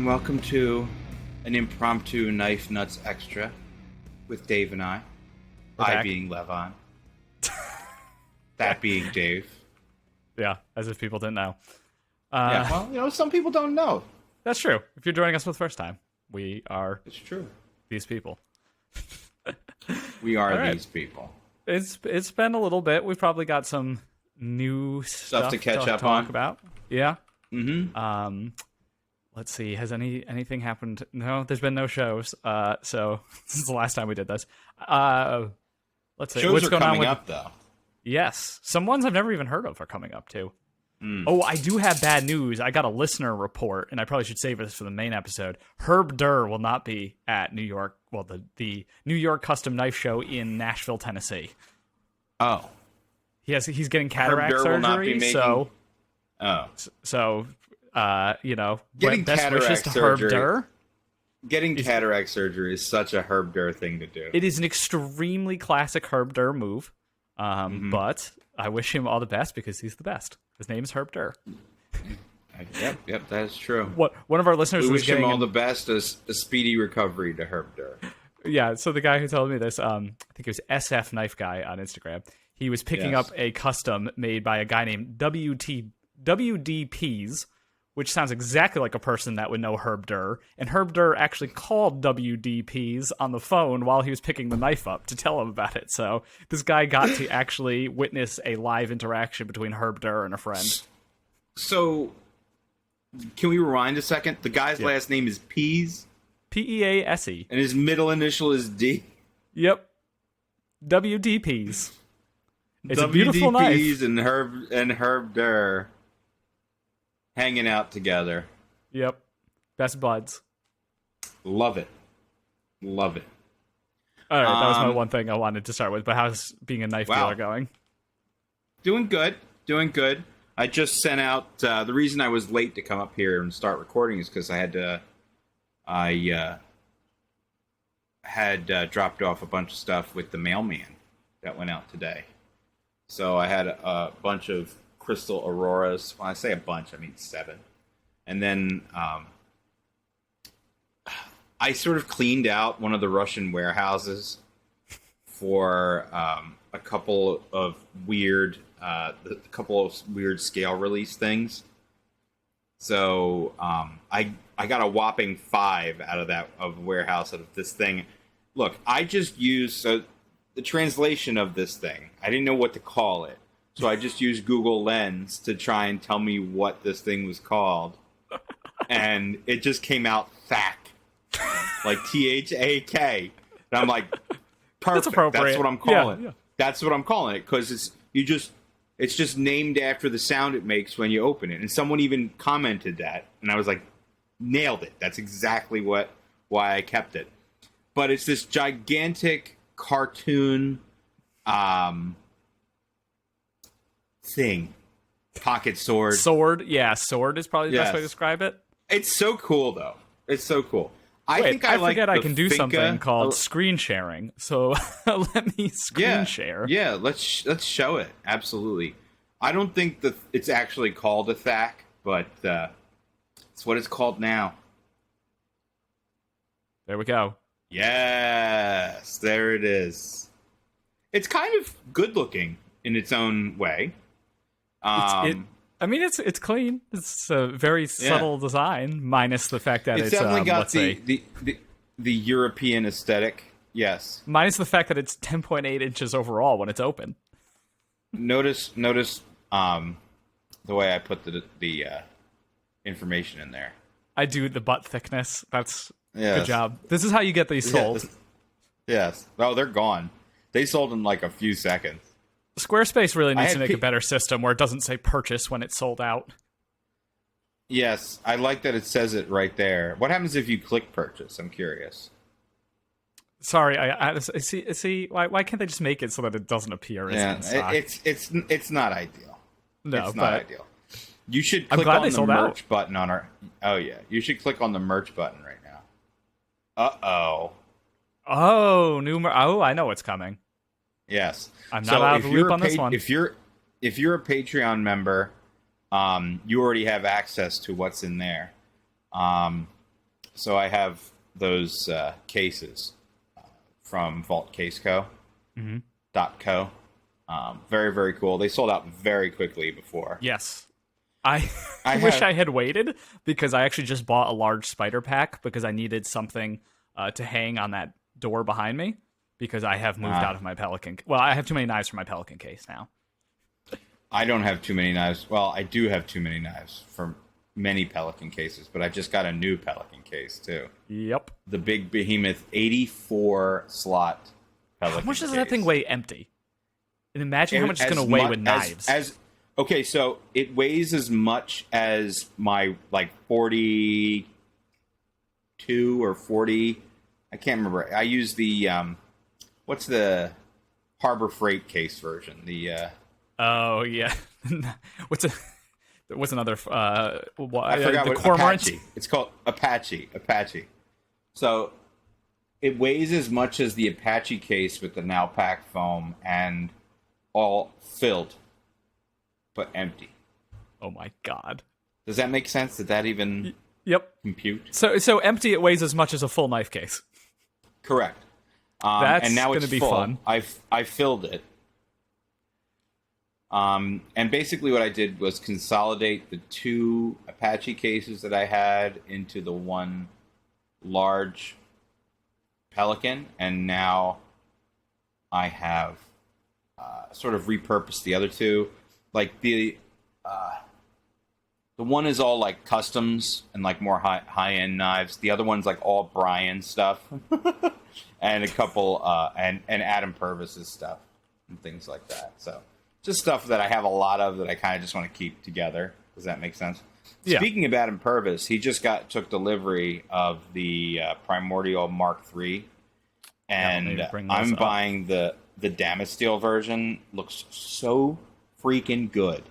welcome to an impromptu Knife Nuts Extra with Dave and I. I being Levon. That being Dave. Yeah, as if people didn't know. Yeah, well, some people don't know. That's true. If you're joining us for the first time, we are It's true. these people. We are these people. It's been a little bit. We've probably got some new stuff to catch up talk on. about. Yeah. Mm-hmm. Let's see. Has anything happened? No, there's been no shows. So this is the last time we did this. Let's see. Shows What's are going coming on with... up, though. Yes, some ones I've never even heard of are coming up too. Mm. Oh, I do have bad news. I got a listener report, and I probably should save this for the main episode. Herb Durr will not be at New York. Well, the New York Custom Knife Show in Nashville, Tennessee. Oh, He's getting cataract Herb Durr will not be surgery. Getting best cataract wishes to surgery. Herb Durr. Getting cataract surgery is such a Herb Durr thing to do. It is an extremely classic Herb Durr move. But I wish him all the best because he's the best. His name is Herb Durr. Yep, that is true. One of our listeners We was wish him getting all the best, a speedy recovery to Herb Durr. Yeah, so the guy who told me this, I think it was SF Knife Guy on Instagram. He was picking up a custom made by a guy named WDPs, which sounds exactly like a person that would know Herb Durr. And Herb Durr actually called WDPs on the phone while he was picking the knife up to tell him about it. So this guy got to actually witness a live interaction between Herb Durr and a friend. So, can we rewind a second? The guy's last name is Pease? Pease. And his middle initial is D? Yep. WDPs. It's a beautiful knife. WDPs and Herb Durr hanging out together. Yep. Best buds. Love it. All right, that was my one thing I wanted to start with. But how's being a knife dealer going? Doing good. I just sent out... the reason I was late to come up here and start recording is because I had dropped off a bunch of stuff with the mailman that went out today. So I had a bunch of crystal auroras. When I say a bunch, I mean 7. And then I sort of cleaned out one of the Russian warehouses for a couple of weird scale release things. So I got a whopping 5 out of that warehouse out of this thing. Look, I just used the translation of this thing. I didn't know what to call it. So I just used Google Lens to try and tell me what this thing was called. And it just came out THAK. Like THAK. And I'm like, perfect. That's what I'm calling it. Yeah. That's what I'm calling it. Because it's just named after the sound it makes when you open it. And someone even commented that. And I was like, nailed it. That's exactly why I kept it. But it's this gigantic cartoon thing. Pocket sword. Sword is probably the best way to describe it. It's so cool, though. It's so cool. I forget I can do something called screen sharing. So let me screen share. Yeah, let's show it. Absolutely. I don't think that it's actually called a THAK, but it's what it's called now. There we go. Yes, there it is. It's kind of good looking in its own way. It's clean. It's a very subtle design, minus the fact that it's definitely got the European aesthetic. Yes, minus the fact that it's 10.8 inches overall when it's open. Notice the way I put the information in there. I do the butt thickness. That's good job. This is how you get these sold. Yes. Oh, they're gone. They sold in like a few seconds. Squarespace really needs to make a better system where it doesn't say purchase when it's sold out. Yes, I like that it says it right there. What happens if you click purchase? I'm curious. Sorry, I see. Why can't they just make it so that it doesn't appear as in stock? It's not ideal. No, it's not ideal. You should click on the merch button on our. Oh yeah, you should click on the merch button right now. Oh, I know what's coming. Yes. I'm not out of the loop on this one. If you're a Patreon member, you already have access to what's in there. So I have those cases from Vault Case Co. .co. Very, very cool. They sold out very quickly before. Yes. I wish I had waited, because I actually just bought a large spider pack because I needed something to hang on that door behind me, because I have moved out of my Pelican. Well, I have too many knives for my Pelican case now. I don't have too many knives. Well, I do have too many knives for many Pelican cases, but I just got a new Pelican case too. Yep. The big behemoth 84 slot Pelican How much does case. that thing weigh empty? And imagine how much it's going to weigh with knives. Okay, so it weighs as much as my 42 or 40. I can't remember. I use the what's the Harbor Freight case version? The oh yeah. what's another? I forgot the what cormorant. Apache. It's called Apache. So it weighs as much as the Apache case with the now packed foam and all filled, but empty. Oh my god. Does that make sense? Did that even compute? So empty, it weighs as much as a full knife case. Correct. That's and now going it's to be full. fun. I filled it. And basically what I did was consolidate the 2 Apache cases that I had into the one large Pelican, and now I have sort of repurposed the other 2. Like the one is all like customs and like more high end knives. The other one's like all Brian stuff, and a couple and Adam Purvis's stuff and things like that. So just stuff that I have a lot of that I kind of just want to keep together. Does that make sense? Yeah. Speaking of Adam Purvis, he just took delivery of the Primordial Mark III, and I'm buying the Damasteel version. Looks so freaking good.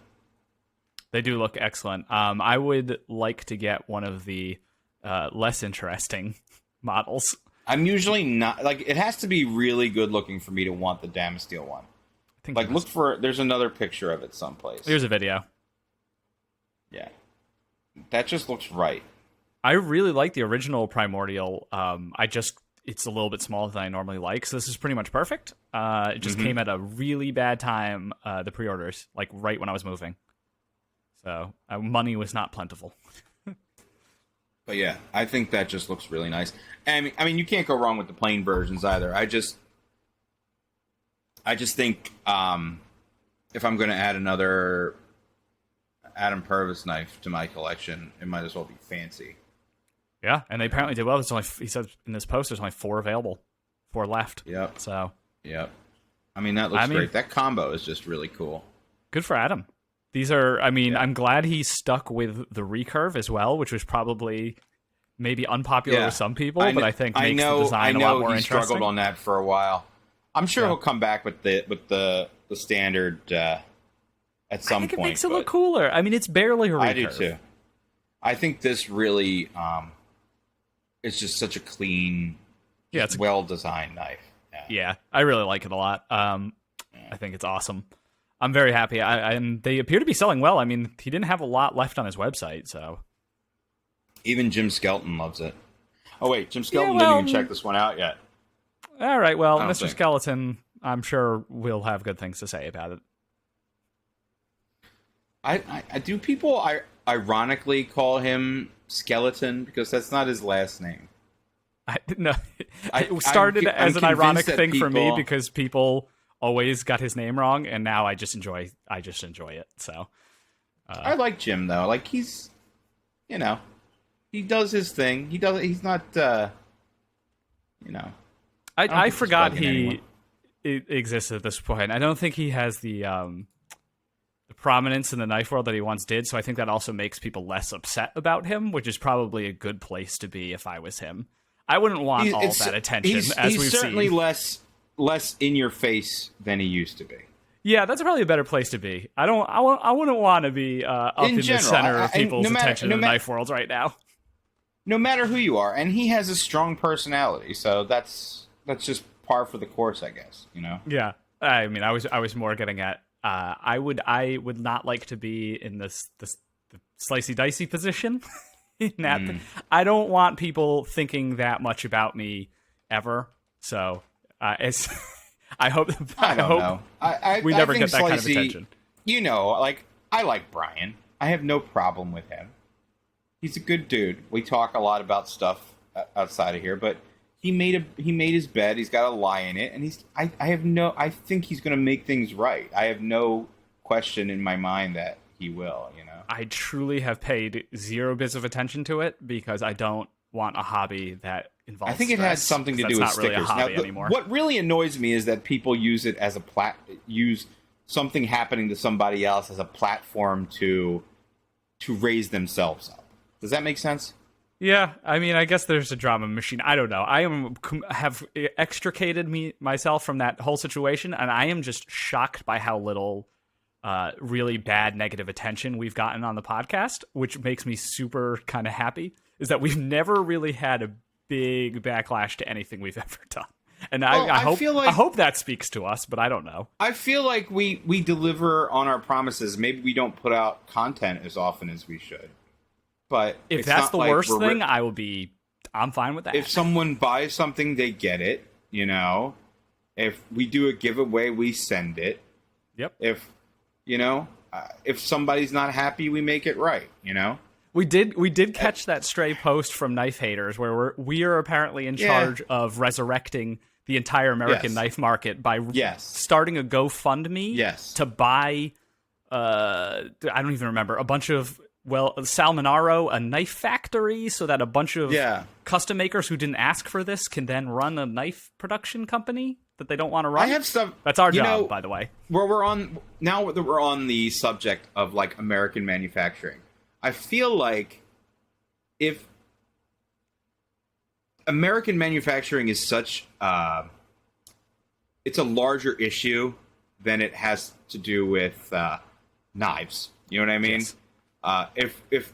They do look excellent. I would like to get one of the less interesting models. I'm usually not it has to be really good looking for me to want the Damasteel one. I think look for there's another picture of it someplace. Here's a video. Yeah. That just looks right. I really like the original Primordial. It's a little bit smaller than I normally like, so this is pretty much perfect. It just came at a really bad time, the pre-orders, like right when I was moving. So money was not plentiful. But yeah, I think that just looks really nice. And I mean, you can't go wrong with the plain versions either. I just think if I'm going to add another Adam Purvis knife to my collection, it might as well be fancy. Yeah, and they apparently did well. He said in this post there's only 4 available, 4 left. Yep. So. Yep. I mean, that looks great. That combo is just really cool. Good for Adam. These are, I'm glad he stuck with the recurve as well, which was probably maybe unpopular with some people, but I think makes the design a lot more interesting. He struggled on that for a while. I'm sure he'll come back with the standard at some point. I think it makes it look cooler. I mean, it's barely a recurve. I do too. I think this really it's just such a clean, it's well-designed knife. Yeah, I really like it a lot. I think it's awesome. I'm very happy. And they appear to be selling well. I mean, he didn't have a lot left on his website, so. Even Jim Skelton loves it. Oh, wait, Jim Skelton didn't even check this one out yet. All right, well, Mr. Skeleton, I'm sure will have good things to say about it. Do people ironically call him Skeleton? Because that's not his last name. No, it started as an ironic thing for me because people always got his name wrong, and now I just enjoy it. So I like Jim though. Like he's, he does his thing. He's not, I forgot he exists at this point. I don't think he has the prominence in the knife world that he once did. So I think that also makes people less upset about him, which is probably a good place to be if I was him. I wouldn't want all that attention. He's certainly seen. less in your face than he used to be. Yeah, that's probably a better place to be. I wouldn't want to be up in the center of people's attention in the knife world right now. No matter who you are, and he has a strong personality, so that's just par for the course, I guess. Yeah, I mean, I was more getting at. I would not like to be in this slicey dicey position I don't want people thinking that much about me ever. So it's I hope I don't hope know. we I never think get that kind of Slicey, attention. You know, like, I like Brian. I have no problem with him. He's a good dude. We talk a lot about stuff outside of here, but he made his bed. He's got a lie in it, and I think he's going to make things right. I have no question in my mind that he will. You know, I truly have paid zero bits of attention to it because I don't want a hobby that involves. I think it has something to do with stickers. Really a hobby anymore. What really annoys me is that people use it as use something happening to somebody else as a platform to raise themselves up. Does that make sense? Yeah, I mean, I guess there's a drama machine. I don't know. Have extricated myself from that whole situation, and I am just shocked by how little really bad negative attention we've gotten on the podcast, which makes me super kind of happy. Is that we've never really had a big backlash to anything we've ever done, and I hope that speaks to us, but I don't know. I feel like we deliver on our promises. Maybe we don't put out content as often as we should. But if that's the worst thing, I'm fine with that. If someone buys something, they get it, you know. If we do a giveaway, we send it. Yep. If somebody's not happy, we make it right, you know. We did catch that stray post from Knife Haters where we are apparently in charge of resurrecting the entire American knife market by starting a GoFundMe to buy I don't even remember, a bunch of Salmonaro, a knife factory, so that a bunch of custom makers who didn't ask for this can then run a knife production company that they don't want to run. I have stuff. That's our job, by the way. Now that we're on the subject of like American manufacturing, I feel like if American manufacturing is such, it's a larger issue than it has to do with knives. You know what I mean? Yes. If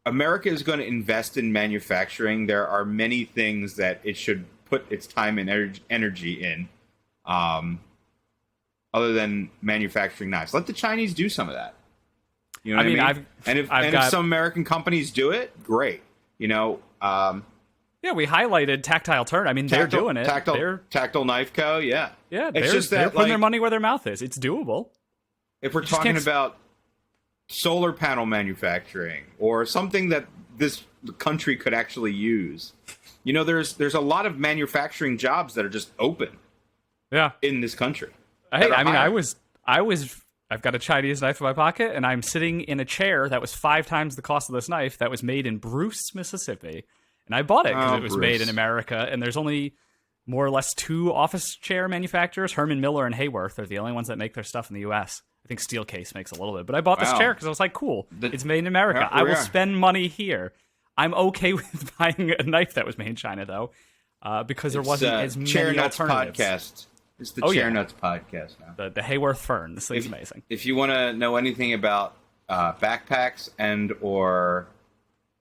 America is going to invest in manufacturing, there are many things that it should put its time and energy in, other than manufacturing knives. Let the Chinese do some of that. You know what I mean? If some American companies do it, great. You know. We highlighted Tactile Turn. I mean, they're doing it. Tactile Knife Co. Yeah. Yeah. They're putting their money where their mouth is. It's doable. If we're talking about solar panel manufacturing or something that this country could actually use, you know, there's a lot of manufacturing jobs that are just open in this country. Hey, I mean, I've got a Chinese knife in my pocket, and I'm sitting in a chair that was 5 times the cost of this knife that was made in Bruce, Mississippi. And I bought it because it was made in America, and there's only more or less 2 office chair manufacturers. Herman Miller and Hayworth are the only ones that make their stuff in the U.S. I think Steelcase makes a little bit. But I bought this chair because I was like, cool, it's made in America. I will spend money here. I'm okay with buying a knife that was made in China, though, because there wasn't as many Chair Nuts alternatives. Podcast. It's the Chair Nuts Podcast now. The Hayworth Fern. This thing's amazing. If you want to know anything about backpacks and or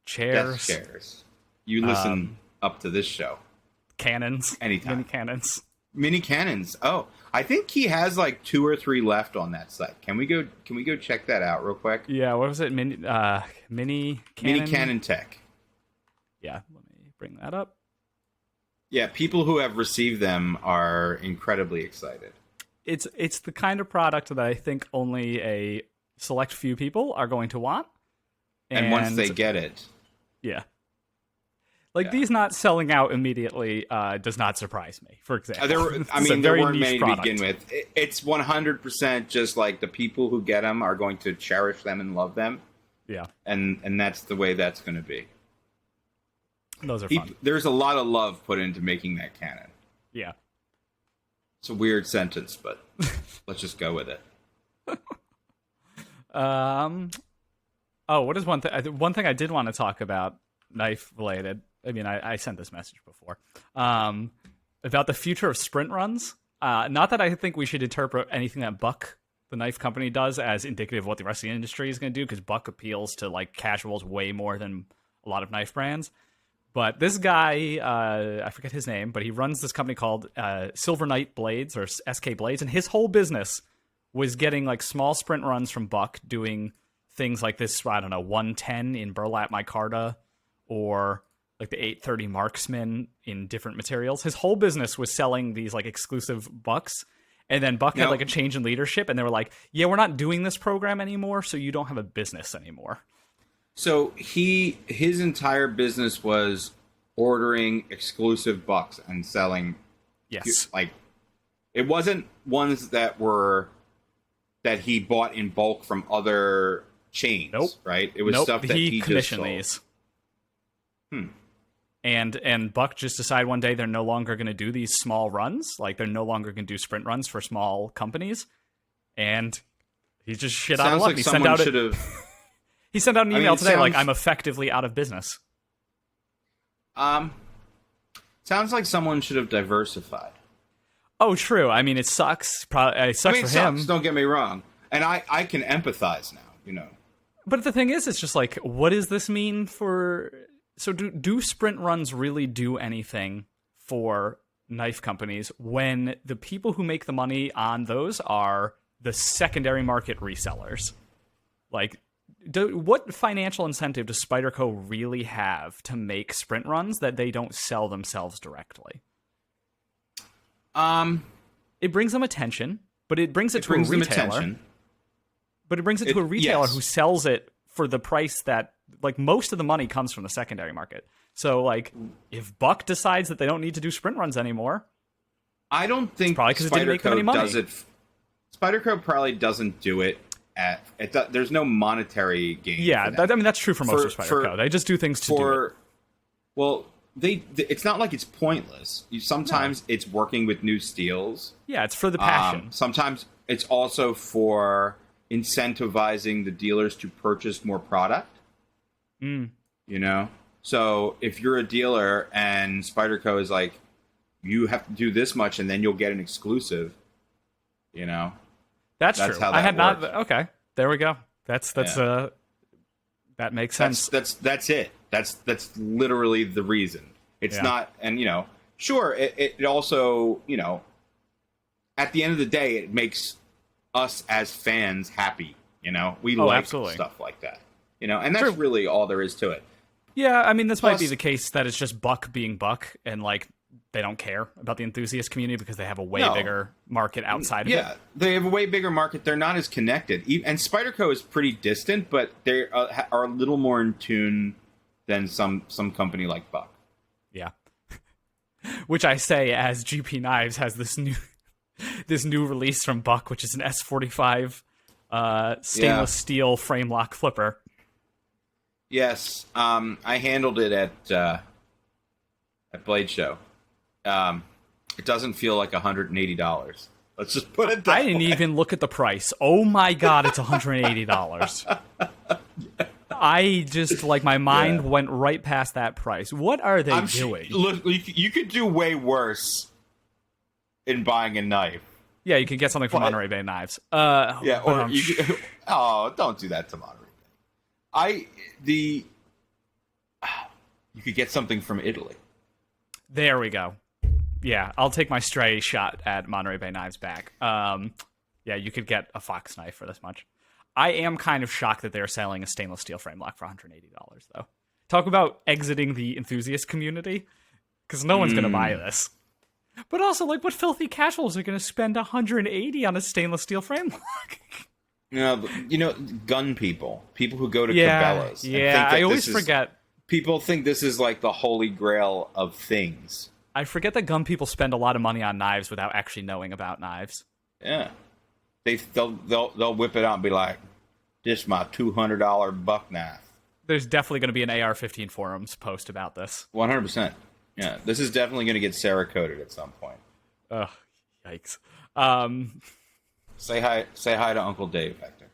desk chairs, you listen up to this show. Cannons. Anytime. Mini cannons. Oh, I think he has like 2 or 3 left on that site. Can we go check that out real quick? Yeah, what was it? Mini Cannon? Mini Cannon Tech. Yeah, let me bring that up. Yeah, people who have received them are incredibly excited. It's the kind of product that I think only a select few people are going to want. And once they get it. Yeah. These not selling out immediately does not surprise me, for example. There weren't many to begin with. It's 100% just like the people who get them are going to cherish them and love them. Yeah. And that's the way that's going to be. Those are fun. There's a lot of love put into making that cannon. Yeah. It's a weird sentence, but let's just go with it. What is one thing? One thing I did want to talk about, knife related. I mean, I sent this message before. About the future of sprint runs. Not that I think we should interpret anything that Buck, the knife company, does as indicative of what the rest of the industry is going to do, because Buck appeals to like casuals way more than a lot of knife brands. But this guy, I forget his name, but he runs this company called Silver Knight Blades, or SK Blades, and his whole business was getting like small sprint runs from Buck, doing things like this, I don't know, 110 in burlap micarta or like the 830 Marksman in different materials. His whole business was selling these like exclusive bucks. And then Buck had like a change in leadership, and they were like, yeah, we're not doing this program anymore, so you don't have a business anymore. So his entire business was ordering exclusive bucks and selling. Yes. Like, it wasn't ones that he bought in bulk from other chains, right? It was stuff that he commissioned just sold. these. And Buck just decided one day they're no longer going to do these small runs. Like, they're no longer going to do sprint runs for small companies. And he just shit out of luck. Like someone should have... He sent out an email today like, I'm effectively out of business. Sounds like someone should have diversified. Oh, true. I mean, it sucks. It sucks for him. Don't get me wrong. And I can empathize now, you know. But the thing is, it's just like, what does this mean for... So do sprint runs really do anything for knife companies when the people who make the money on those are the secondary market resellers? Like, what financial incentive does Spyderco really have to make sprint runs that they don't sell themselves directly? It brings them attention, but it brings it to a retailer. But it brings it to a retailer who sells it for the price that, like, most of the money comes from the secondary market. So, like, if Buck decides that they don't need to do sprint runs anymore, I don't think probably because it didn't make them any money. Spyderco probably doesn't do it there's no monetary gain. Yeah, I mean, that's true for most of Spyderco. They just do things to do it. Well, it's not like it's pointless. Sometimes it's working with new steels. Yeah, it's for the passion. Sometimes it's also for incentivizing the dealers to purchase more product. You know? So if you're a dealer and Spyderco is like, you have to do this much and then you'll get an exclusive, you know? That's true. How that works. Okay, there we go. That makes sense. That's it. That's literally the reason. It's not, and, you know, sure, it also, you know, at the end of the day, it makes us as fans happy, you know? We like stuff like that, you know? And that's really all there is to it. Yeah, I mean, this might be the case that it's just Buck being Buck, and, like, they don't care about the enthusiast community because they have a way bigger market outside of it. Yeah, they have a way bigger market. They're not as connected. And Spyderco is pretty distant, but they are a little more in tune than some company like Buck. Yeah. Which I say as GP Knives has this new release from Buck, which is an S45 stainless steel frame lock flipper. Yes, I handled it at Blade Show. It doesn't feel like $180. Let's just put it that I didn't even look at the price. Oh my god, it's $180. I just, like, my mind went right past that price. What are they doing? Look, you could do way worse in buying a knife. Yeah, you could get something from Monterey Bay Knives. Or you could, don't do that to Monterey Bay. You could get something from Italy. There we go. Yeah, I'll take my stray shot at Monterey Bay Knives back. Yeah, you could get a Fox knife for this much. I am kind of shocked that they're selling a stainless steel frame lock for $180, though. Talk about exiting the enthusiast community, because no one's going to buy this. But also, like, what filthy casuals are going to spend $180 on a stainless steel frame lock? You know, gun people who go to Cabela's. Yeah, I always forget. People think this is like the holy grail of things. I forget that gun people spend a lot of money on knives without actually knowing about knives. Yeah, they'll whip it out and be like, "This is my $200 buck knife." There's definitely going to be an AR-15 forums post about this. 100%. Yeah, this is definitely going to get Cerakoted at some point. Ugh, yikes. Say hi to Uncle Dave, Hector.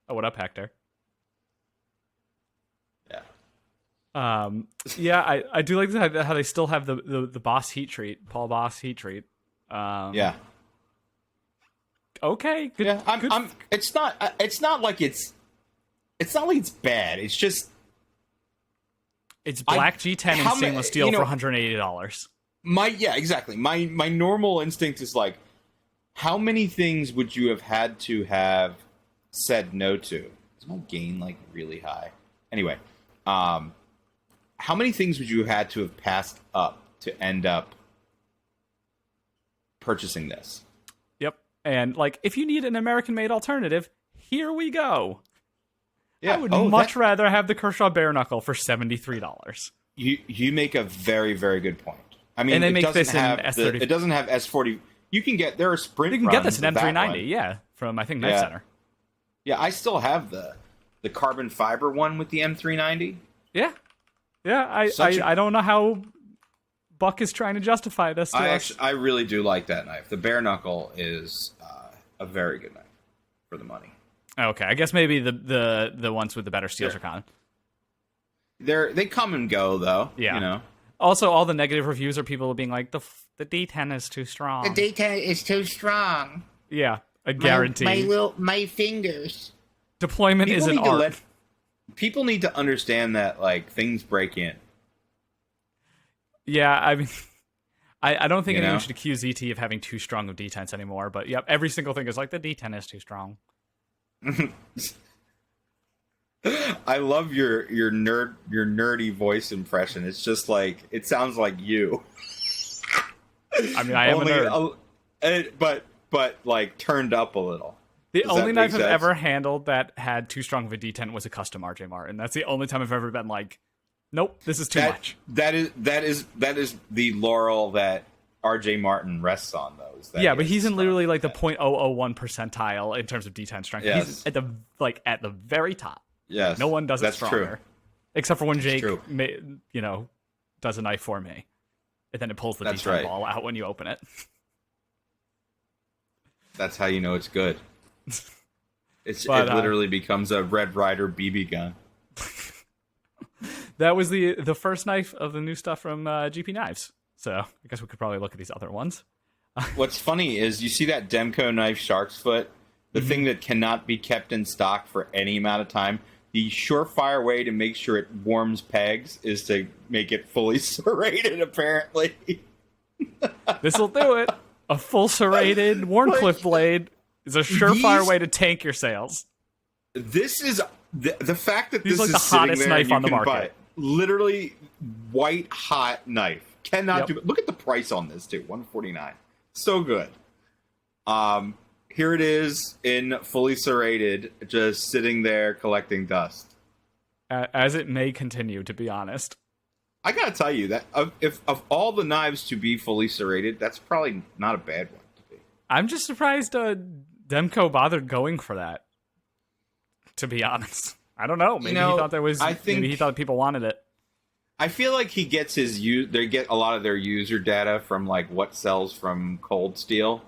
Oh, what up, Hector? Yeah. Yeah, I do like how they still have the Boss heat treat, Paul Boss heat treat. Yeah. Okay. Good, yeah. good. It's not like it's bad. It's just it's black G10 and stainless steel for $180. Exactly. My normal instinct is like, how many things would you have had to have said no to? Is my gain like really high? Anyway, how many things would you had to have passed up to end up purchasing this? Yep. And like, if you need an American-made alternative, here we go. Yeah. I would much rather have the Kershaw Bare Knuckle for $73. You make a very, very good point. I mean, and they it make doesn't this in have S30. it doesn't have S40. You can get there are sprint. You can get this in runs of that M390, one. yeah, from I think Knife Center. Yeah, I still have the carbon fiber one with the M390. Yeah, yeah. I don't know how Buck is trying to justify this. I really do like that knife. The bare knuckle is a very good knife for the money. Okay, I guess maybe the ones with the better steels are common. They come and go though. Yeah. You know. Also, all the negative reviews are people being like, the D10 is too strong. The D10 is too strong. Yeah, I guarantee. My fingers. Deployment is an art. People need to understand that like things break in. Yeah, I mean, I don't think anyone should accuse ET of having too strong of D10s anymore. But yep, every single thing is like the D10 is too strong. I love your nerdy voice impression. It's just like it sounds like you. I mean, I am a nerd. But like turned up a little. The only knife I've ever handled that had too strong of a D10 was a custom RJ Martin. That's the only time I've ever been like, nope, this is too much. That is the laurel that RJ Martin rests on those. Yeah, but he's in literally like the 0.001 percentile in terms of D10 strength. Yes. He's at the very top. Yes, no one does it stronger, true. Except for when Jake, does a knife for me, and then it pulls the D10 ball out when you open it. That's how you know it's good. It literally becomes a Red Ryder BB gun. That was the first knife of the new stuff from GP Knives. So I guess we could probably look at these other ones. What's funny is you see that Demko knife Shark's Foot, the thing that cannot be kept in stock for any amount of time. The surefire way to make sure it warms pegs is to make it fully serrated, apparently. This'll do it. A full serrated Warncliffe blade is a surefire way to tank your sales. This is the fact that These this like is the sitting hottest there knife and you on the can market. buy it. Literally white hot knife. Cannot do. Look at the price on this too. $149. So good. Here it is in fully serrated, just sitting there collecting dust. As it may continue, to be honest. I gotta tell you that if of all the knives to be fully serrated, that's probably not a bad one to be. I'm just surprised Demko bothered going for that. To be honest, I don't know. Maybe he thought there was. Maybe he thought people wanted it. I feel like he gets they get a lot of their user data from like what sells from cold steel.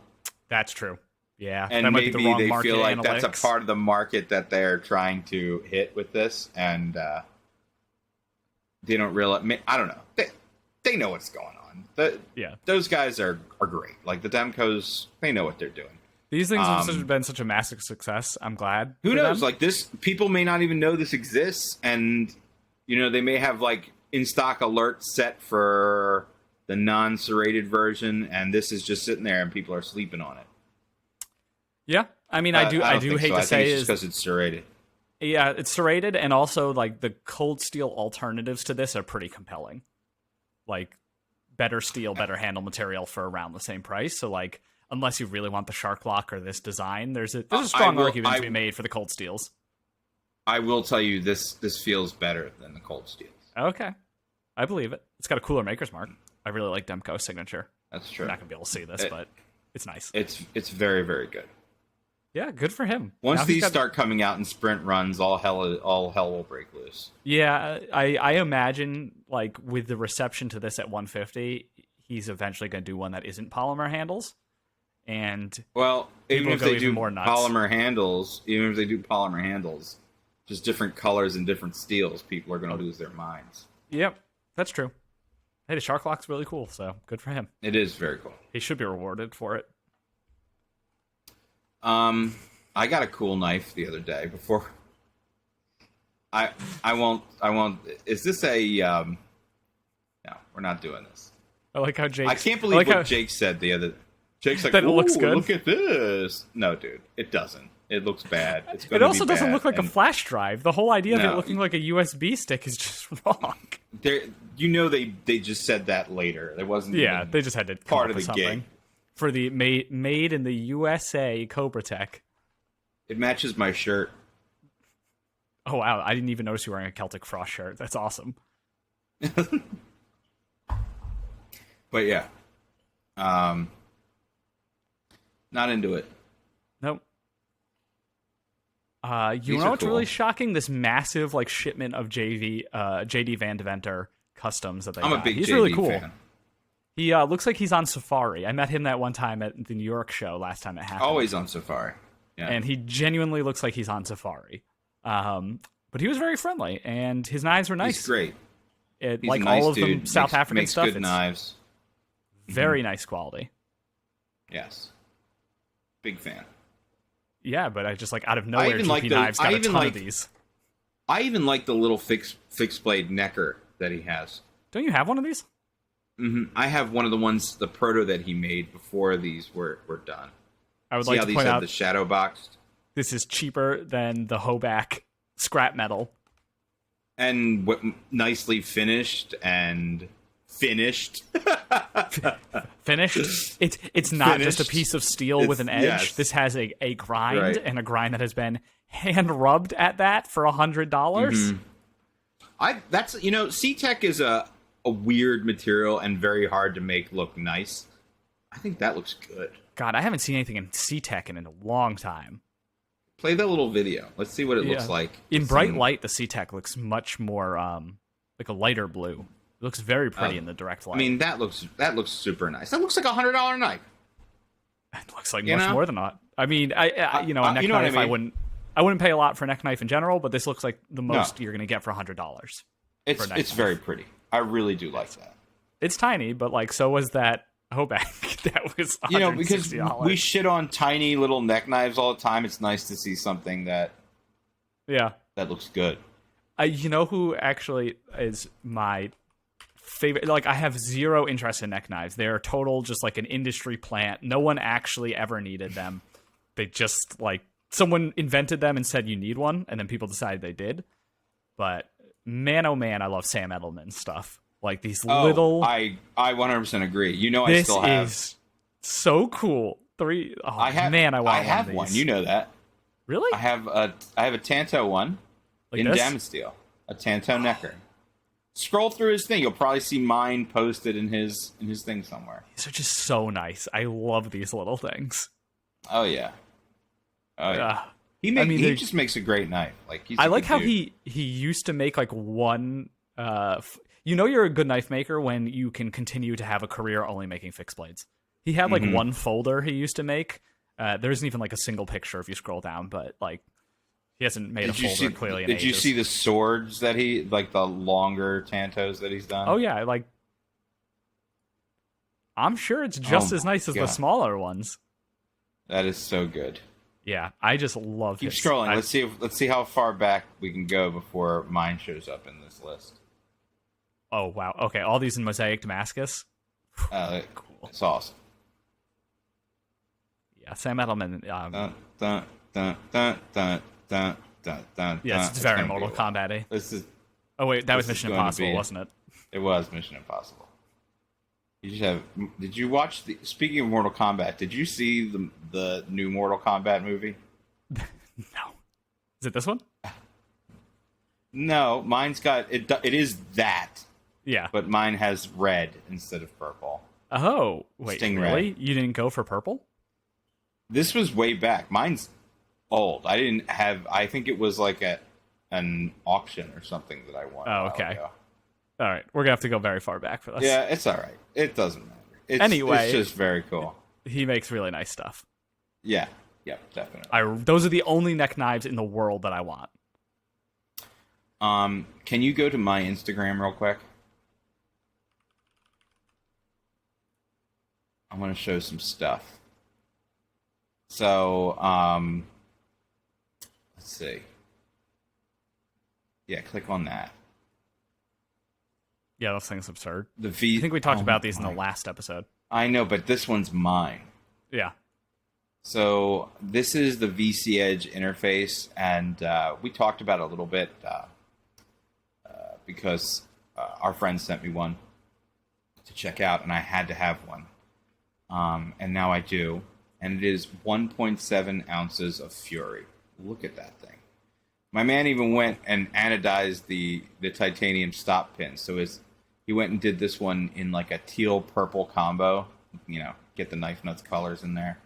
That's true. Yeah, and that might maybe be the wrong they market feel like analytics. that's a part of the market that they're trying to hit with this, and they don't realize. I don't know. They know what's going on. Those guys are great. Like the Demkos, they know what they're doing. These things have been such a massive success. I'm glad. Who knows? Them. Like this, people may not even know this exists, and they may have like in stock alerts set for the non-serrated version, and this is just sitting there, and people are sleeping on it. Yeah, I mean, I do hate to say it's because it's serrated. Yeah, it's serrated, and also like the cold steel alternatives to this are pretty compelling. Like better steel, better handle material for around the same price. So like, unless you really want the Shark Lock or this design, there's a strong argument to be made for the cold steels. I will tell you this feels better than the cold steels. Okay, I believe it. It's got a cooler maker's mark. I really like Demko's signature. That's true. You're not gonna be able to see this, but it's nice. It's very, very good. Yeah, good for him. Once these start coming out in sprint runs, all hell will break loose. Yeah, I imagine like with the reception to this at 150, he's eventually going to do one that isn't polymer handles. And even if they do more nuts. polymer handles, just different colors and different steels, people are going to lose their minds. Yep, that's true. Hey, the Shark Lock's really cool, so good for him. It is very cool. He should be rewarded for it. I got a cool knife the other day before. I won't. Is this a? No, we're not doing this. I like how Jake. I can't believe what Jake said the other. Jake's like, that it looks good. Look at this. No, dude, it doesn't. It looks bad. It's It going to be also doesn't bad, look like a and flash drive. The whole idea of it No. looking like a USB stick is just wrong. they just said that later. It wasn't Yeah, even they just had to come part up of with the something. gig. For the made in the USA Cobra Tech. It matches my shirt. Oh wow, I didn't even notice you were wearing a Celtic Frost shirt. That's awesome. But yeah, not into it. Nope. You These know are what's cool. really shocking? This massive like shipment of JD Van Deventer customs that they I'm a got. big He's JD really cool. fan. He looks like he's on safari. I met him that one time at the New York show last time it happened. Always on safari. Yeah. And he genuinely looks like he's on safari. But he was very friendly, and his knives were nice. He's great. It, He's like a nice all of them dude. South African makes stuff, good it's knives. very nice quality. Yes. Big fan. Yeah, but I just like out of nowhere, even GP like the- Knives got I a even ton like- of these. I even like the little fixed blade necker that he has. Don't you have one of these? I have one of the ones, the proto that he made before these were done. I would See like how to these point have out the shadow boxed? this is cheaper than the Hoback scrap metal. And nicely finished and finished. Finished. It's not just a Finished. piece of steel with an edge. Yes. This has a grind, Right. and a grind that has been hand rubbed at that for $100. That's C-Tech is a weird material and very hard to make look nice. I think that looks good. God, I haven't seen anything in C-Tech in a long time. Play that little video. Let's see what it looks like. In bright light, the C-Tech looks much more like a lighter blue. It looks very pretty in the direct light. I mean, that looks super nice. That looks like $100 knife. it looks like you much know? more than that. I mean, a neck you know what I knife, mean? I wouldn't pay a lot for a neck knife in general, but this looks like the most you're going to get for $100. It's neck knife. very pretty. I really do like that. It's tiny, but like so was that Hoback. That was $160. Because we shit on tiny little neck knives all the time. It's nice to see something that yeah. looks good. You know who actually is my favorite? Like, I have zero interest in neck knives. They're total just like an industry plant. No one actually ever needed them. They just like someone invented them and said you need one, and then people decided they did. But man, oh man, I love Sam Edelman's stuff. Like these little. I 100% agree. I This still have. is so cool. I have. Man, I want I have one. one. Of these. You know that. Really? I have a Tanto one Like in this? Damasteel. A Tanto necker. Scroll through his thing. You'll probably see mine posted in his thing somewhere. These are just so nice. I love these little things. Oh yeah. Oh yeah. Uh, He just makes a great knife. Like he's. I a like good how dude. he used to make like one. You're a good knife maker when you can continue to have a career only making fixed blades. He had like one folder he used to make. There isn't even like a single picture if you scroll down, but like he hasn't made a folder clearly in Did you ages. see the swords that he like the longer Tantos that he's done? Oh yeah, like I'm sure it's just Oh as nice as the God. smaller ones. That is so good. Yeah, I just love Keep his- scrolling. I- Let's see how far back we can go before mine shows up in this list. Oh wow. Okay, all these in Mosaic Damascus. Cool. It's awesome. Yeah, Sam Edelman. Dun, dun, dun, dun, dun, dun, dun, dun, Yes, dun. it's very gonna be Mortal a lot. Kombat-y. This is. Oh wait, that was this is Mission going to Impossible, be- wasn't it? It was Mission Impossible. You just have. Did you watch the? Speaking of Mortal Kombat, did you see the new Mortal Kombat movie? No. Is it this one? No, mine's got it. It is that, Yeah. but mine has red instead of purple. Oh, wait, Stingray. really? You didn't go for purple? This was way back. Mine's old. I didn't have. I think it was like an auction or something that I won. a Oh, while okay. ago. All right, we're gonna have to go very far back for this. Yeah, it's all right. It doesn't matter. Anyway. it's just very cool. He makes really nice stuff. Yeah, definitely. Those are the only neck knives in the world that I want. Can you go to my Instagram real quick? I want to show some stuff. So, let's see. Yeah, click on that. Yeah, those things absurd. The V. I think we talked oh about these in the my- last episode. I know, but this one's mine. Yeah. So this is the VC Edge interface, and we talked about it a little bit because our friend sent me one to check out, and I had to have one. And now I do. And it is 1.7 ounces of Fury. Look at that thing. My man even went and anodized the titanium stop pin. So he went and did this one in like a teal-purple combo. You know, get the knife nuts colors in there.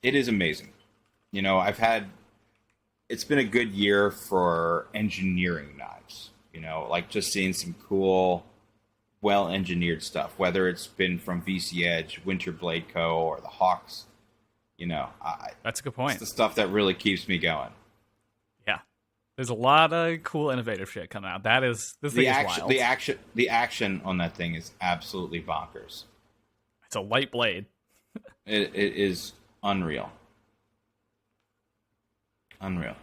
It is amazing. You know, it's been a good year for engineering knives. You know, like just seeing some cool, well-engineered stuff, whether it's been from VC Edge, Winter Blade Co., or the Hawks. You know, that's a good point. It's the stuff that really keeps me going. Yeah, there's a lot of cool, innovative shit coming out. This thing is wild. The action on that thing is absolutely bonkers. It's a light blade. It is unreal. Unreal.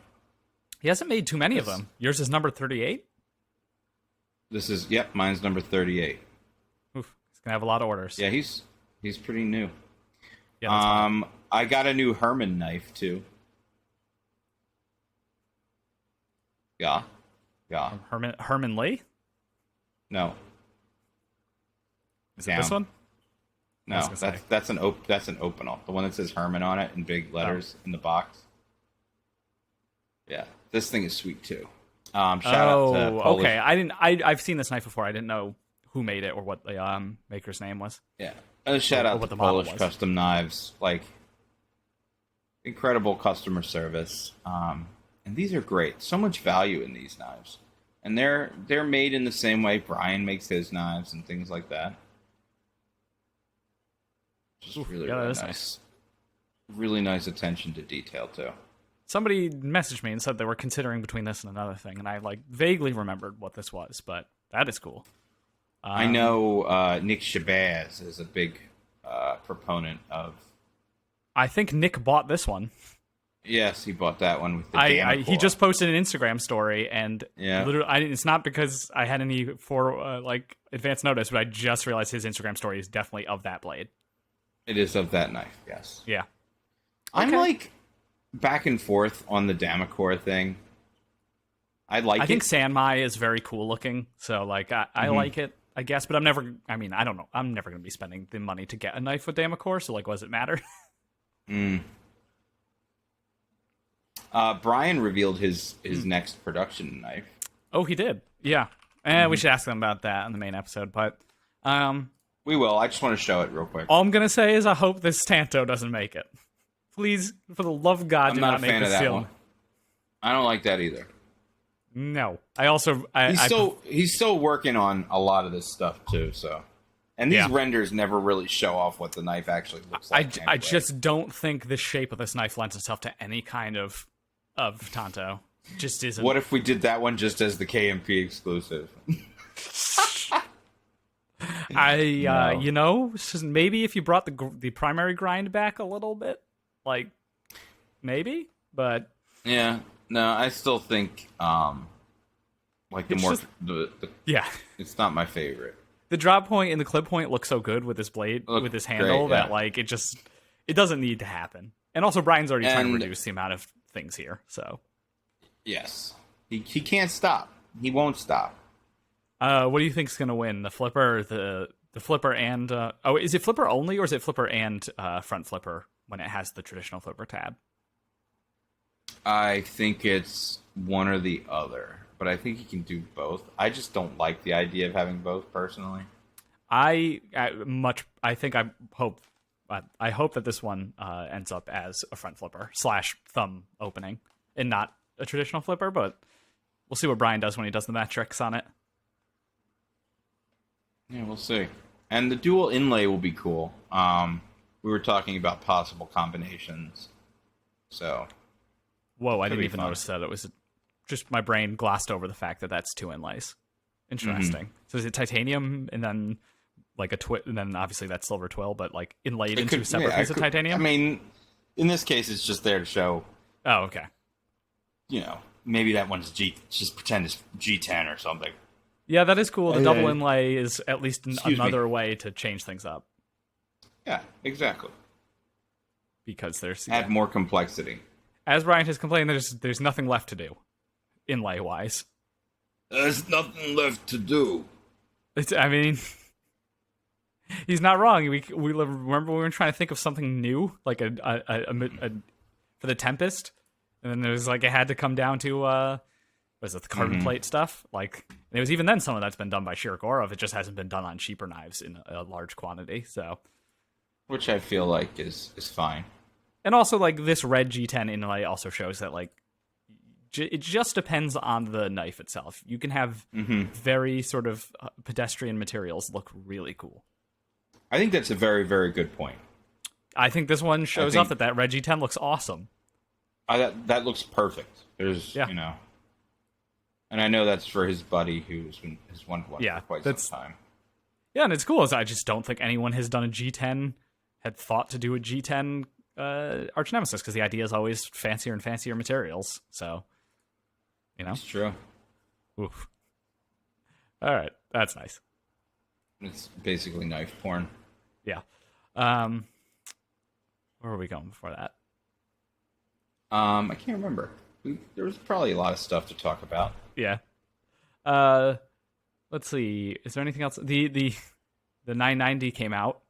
He hasn't made too many of them. Yours is number 38? Mine's number 38. Oof, he's gonna have a lot of orders. Yeah, he's pretty new. Yeah, I got a new Herman knife too. Yeah. Herman Lee? No. Is it this one? No, that's an Opinel. The one that says Herman on it in big letters in the box. Yeah, this thing is sweet too. Shout out to Polish. Okay. I've seen this knife before. I didn't know who made it or what the maker's name was. Yeah, shout out to Polish Custom Knives. Like, incredible customer service. And these are great. So much value in these knives, and they're made in the same way Brian makes his knives and things like that. Just really nice. Really nice attention to detail too. Somebody messaged me and said they were considering between this and another thing, and I vaguely remembered what this was, but that is cool. I know Nick Shabazz is a big proponent of. I think Nick bought this one. Yes, he bought that one with the he just posted an Instagram story, and literally, it's not because I had any advance notice, but I just realized his Instagram story is definitely of that blade. It is of that knife, yes. Yeah. I'm like back and forth on the Damacor thing. I think Sanmai is very cool looking, so I like it, I guess, but I don't know. I'm never going to be spending the money to get a knife with Damacor, so what does it matter? Brian revealed his next production knife. Oh, he did? Yeah. We should ask them about that in the main episode, but we will. I just want to show it real quick. All I'm going to say is I hope this Tanto doesn't make it. Please, for the love of God, I'm not a fan of that one. I don't like that either. No. I also... He's still working on a lot of this stuff, too, so... And these renders never really show off what the knife actually looks like. I just don't think the shape of this knife lends itself to any kind of Tanto. Just isn't... What if we did that one just as the KMP exclusive? Maybe if you brought the primary grind back a little bit, maybe, but yeah, no, I still think it's not my favorite. The drop point and the clip point look so good with this blade, with this handle, that it doesn't need to happen. And also, Brian's already trying to reduce the amount of things here, so yes, he can't stop. He won't stop. What do you think's gonna win? The flipper, the flipper, and is it flipper only, or is it flipper and front flipper when it has the traditional flipper tab? I think it's one or the other, but I think you can do both. I just don't like the idea of having both personally. I hope that this one ends up as a front flipper / thumb opening and not a traditional flipper, but we'll see what Brian does when he does the metrics on it. Yeah, we'll see. And the dual inlay will be cool. We were talking about possible combinations. So. Whoa, I didn't even notice that. It was just my brain glossed over the fact that that's 2 inlays. Interesting. So is it titanium and then and then obviously that's silver twill, but inlaid into separate pieces of titanium? I mean, in this case, it's just there to show. Oh, okay. Maybe that one's just pretend it's G10 or something. Yeah, that is cool. The double inlay is at least another way to change things up. Yeah, exactly. because Add more complexity. as Brian has complained, there's nothing left to do, inlay wise. There's nothing left to do. I mean, he's not wrong. We remember we were trying to think of something new, like a for the Tempest, and then there was like it had to come down to was it the carbon plate stuff? Like, and it was even then some of that's been done by Shirogorov. It just hasn't been done on cheaper knives in a large quantity. So, which I feel like is fine. and also like this red G10 inlay also shows that like it just depends on the knife itself. You can have very sort of pedestrian materials look really cool. I think that's a very, very good point. I think this one shows off that red G10 looks awesome. That looks perfect. There's, Yeah. and I know that's for his buddy who's been his one for quite some time. Yeah, and it's cool. I just don't think anyone has done a G10, had thought to do a G10 arch nemesis, because the idea is always fancier and fancier materials. So, It's true. Oof. All right, that's nice. It's basically knife porn. Yeah. Where were we going before that? I can't remember. There was probably a lot of stuff to talk about. Yeah. Let's see. Is there anything else? The 990 came out.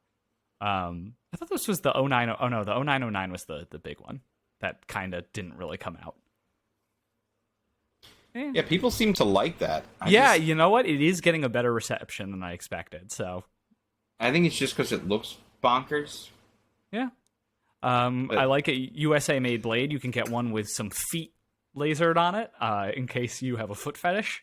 I thought this was the 09. Oh no, the 0909 was the big one that kind of didn't really come out. Yeah, people seem to like that. You know what? It is getting a better reception than I expected. So I think it's just because it looks bonkers. yeah. I like a USA-made blade. You can get one with some feet lasered on it, in case you have a foot fetish.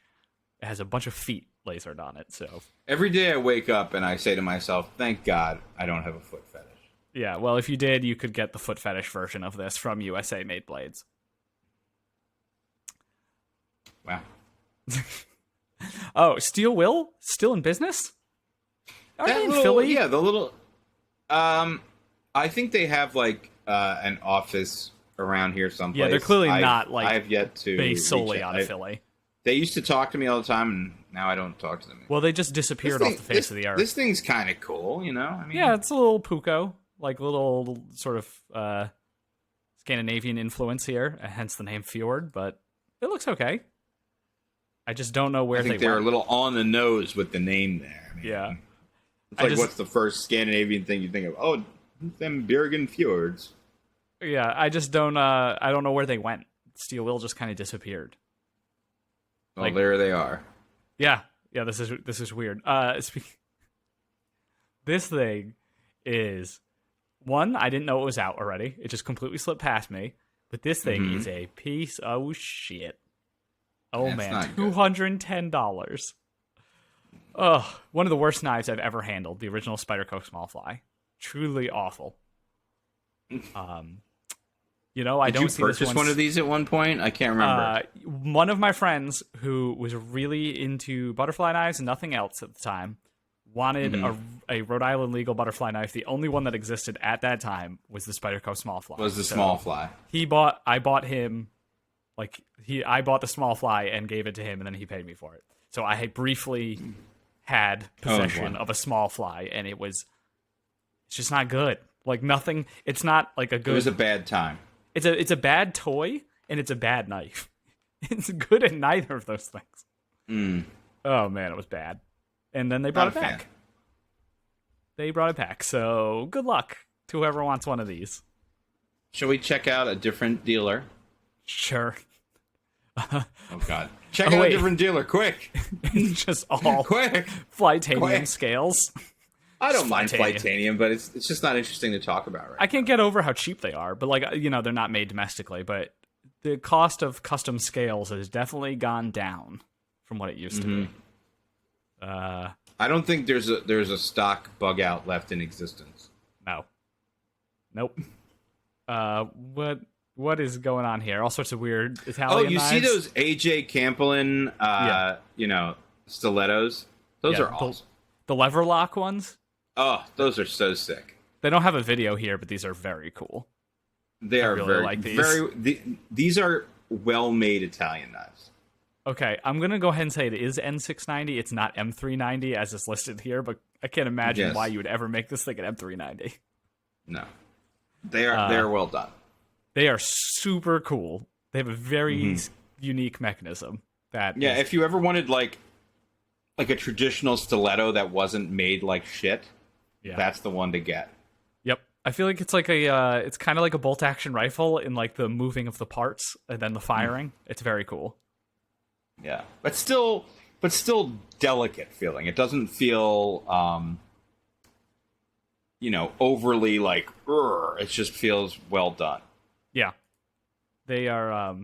It has a bunch of feet lasered on it. So every day I wake up and I say to myself, "Thank God I don't have a foot fetish." yeah, well, if you did, you could get the foot fetish version of this from USA-made blades. Wow. Oh, Steel Will still in business? Are they in Philly? Yeah, the little. I think they have like an office around here someplace. Yeah, they're clearly not like I have yet to based solely reach on Philly. They used to talk to me all the time, and now I don't talk to them anymore. Well, they just disappeared off the face of the earth. This thing's kind of cool, I mean, yeah, it's a little Puko, like little sort of Scandinavian influence here, hence the name Fjord. But it looks okay. I just don't know where I think they're a little on the nose with the name there. I mean, yeah, it's like what's the first Scandinavian thing you think of? Oh, them Bergen fjords. Yeah, I just don't. I don't know where they went. Steel Will just kind of disappeared. Well, there they are. Yeah. This is weird. This thing is one. I didn't know it was out already. It just completely slipped past me. But this thing is a piece of shit. Oh man, $210. Ugh, one of the worst knives I've ever handled. The original Spyderco Small Fly. Truly awful. I don't see this purchase one of these at one point? I can't remember. One of my friends who was really into butterfly knives and nothing else at the time wanted a Rhode Island legal butterfly knife. The only one that existed at that time was the Spyderco Small Fly. Small Fly. I bought him, I bought the Small Fly and gave it to him, and then he paid me for it. So I had briefly had possession of a Small Fly, and it's just not good. Like nothing. It's not like a good. It was a bad time. It's a bad toy, and it's a bad knife. It's good at neither of those things. Oh man, it was bad. And then they brought it back. They brought it back. So good luck to whoever wants one of these. Shall we check out a different dealer? Sure. Oh God! Check out a different dealer, quick! Just all quick Flightanium scales. I don't mind Flightanium, but it's just not interesting to talk about right I can't get over how cheap they are, but they're not made domestically, but the cost of custom scales has definitely gone down from what it used to be. I don't think there's a stock bug out left in existence. No. Nope. What is going on here? All sorts of weird Italian knives. See those AJ Campolin stilettos? Those are awesome. The lever lock ones? Oh, those are so sick. They don't have a video here, but these are very cool. They are really very like these. These are well-made Italian knives. Okay, I'm going to go ahead and say it is N690. It's not M390 as it's listed here, but I can't imagine why you would ever make this thing an M390. No. They're well done. They are super cool. They have a very unique mechanism. If you ever wanted like a traditional stiletto that wasn't made like shit, that's the one to get. Yep. I feel like it's like it's kind of like a bolt action rifle in like the moving of the parts and then the firing. It's very cool. Yeah, but still delicate feeling. It doesn't feel overly like it just feels well done. Yeah. They are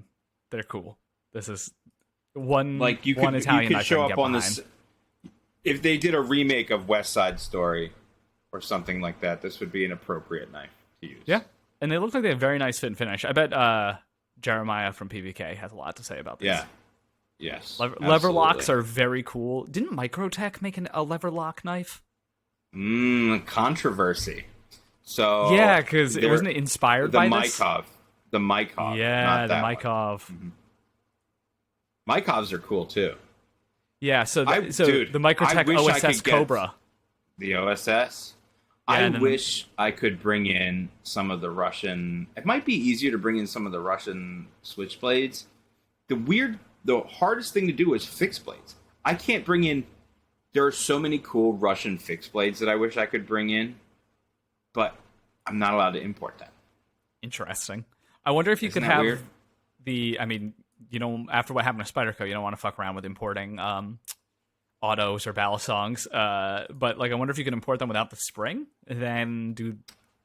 they're cool. This is one like you one could, Italian you could show I can up get on behind. this if they did a remake of West Side Story or something like that. This would be an appropriate knife to use. Yeah, and they look like they have very nice fit and finish. I bet Jeremiah from PVK has a lot to say about these. Yeah. Yes. Lever locks are very cool. Didn't Microtech make a lever lock knife? Controversy. So yeah, because it wasn't inspired by this. The Mykov. Yeah, not the that Mykov. one. Mykovs are cool too. Yeah, so the I Microtech wish I OSS could get Cobra. The OSS. Yeah, I wish I could bring in some of the Russian. It might be easier to bring in some of the Russian switchblades. The hardest thing to do is fixed blades. I can't bring in. There are so many cool Russian fixed blades that I wish I could bring in, but I'm not allowed to import them. Interesting. I wonder if you Isn't could that have weird? after what happened to Spyderco, you don't want to fuck around with importing autos or balisongs. But like, I wonder if you can import them without the spring, and then do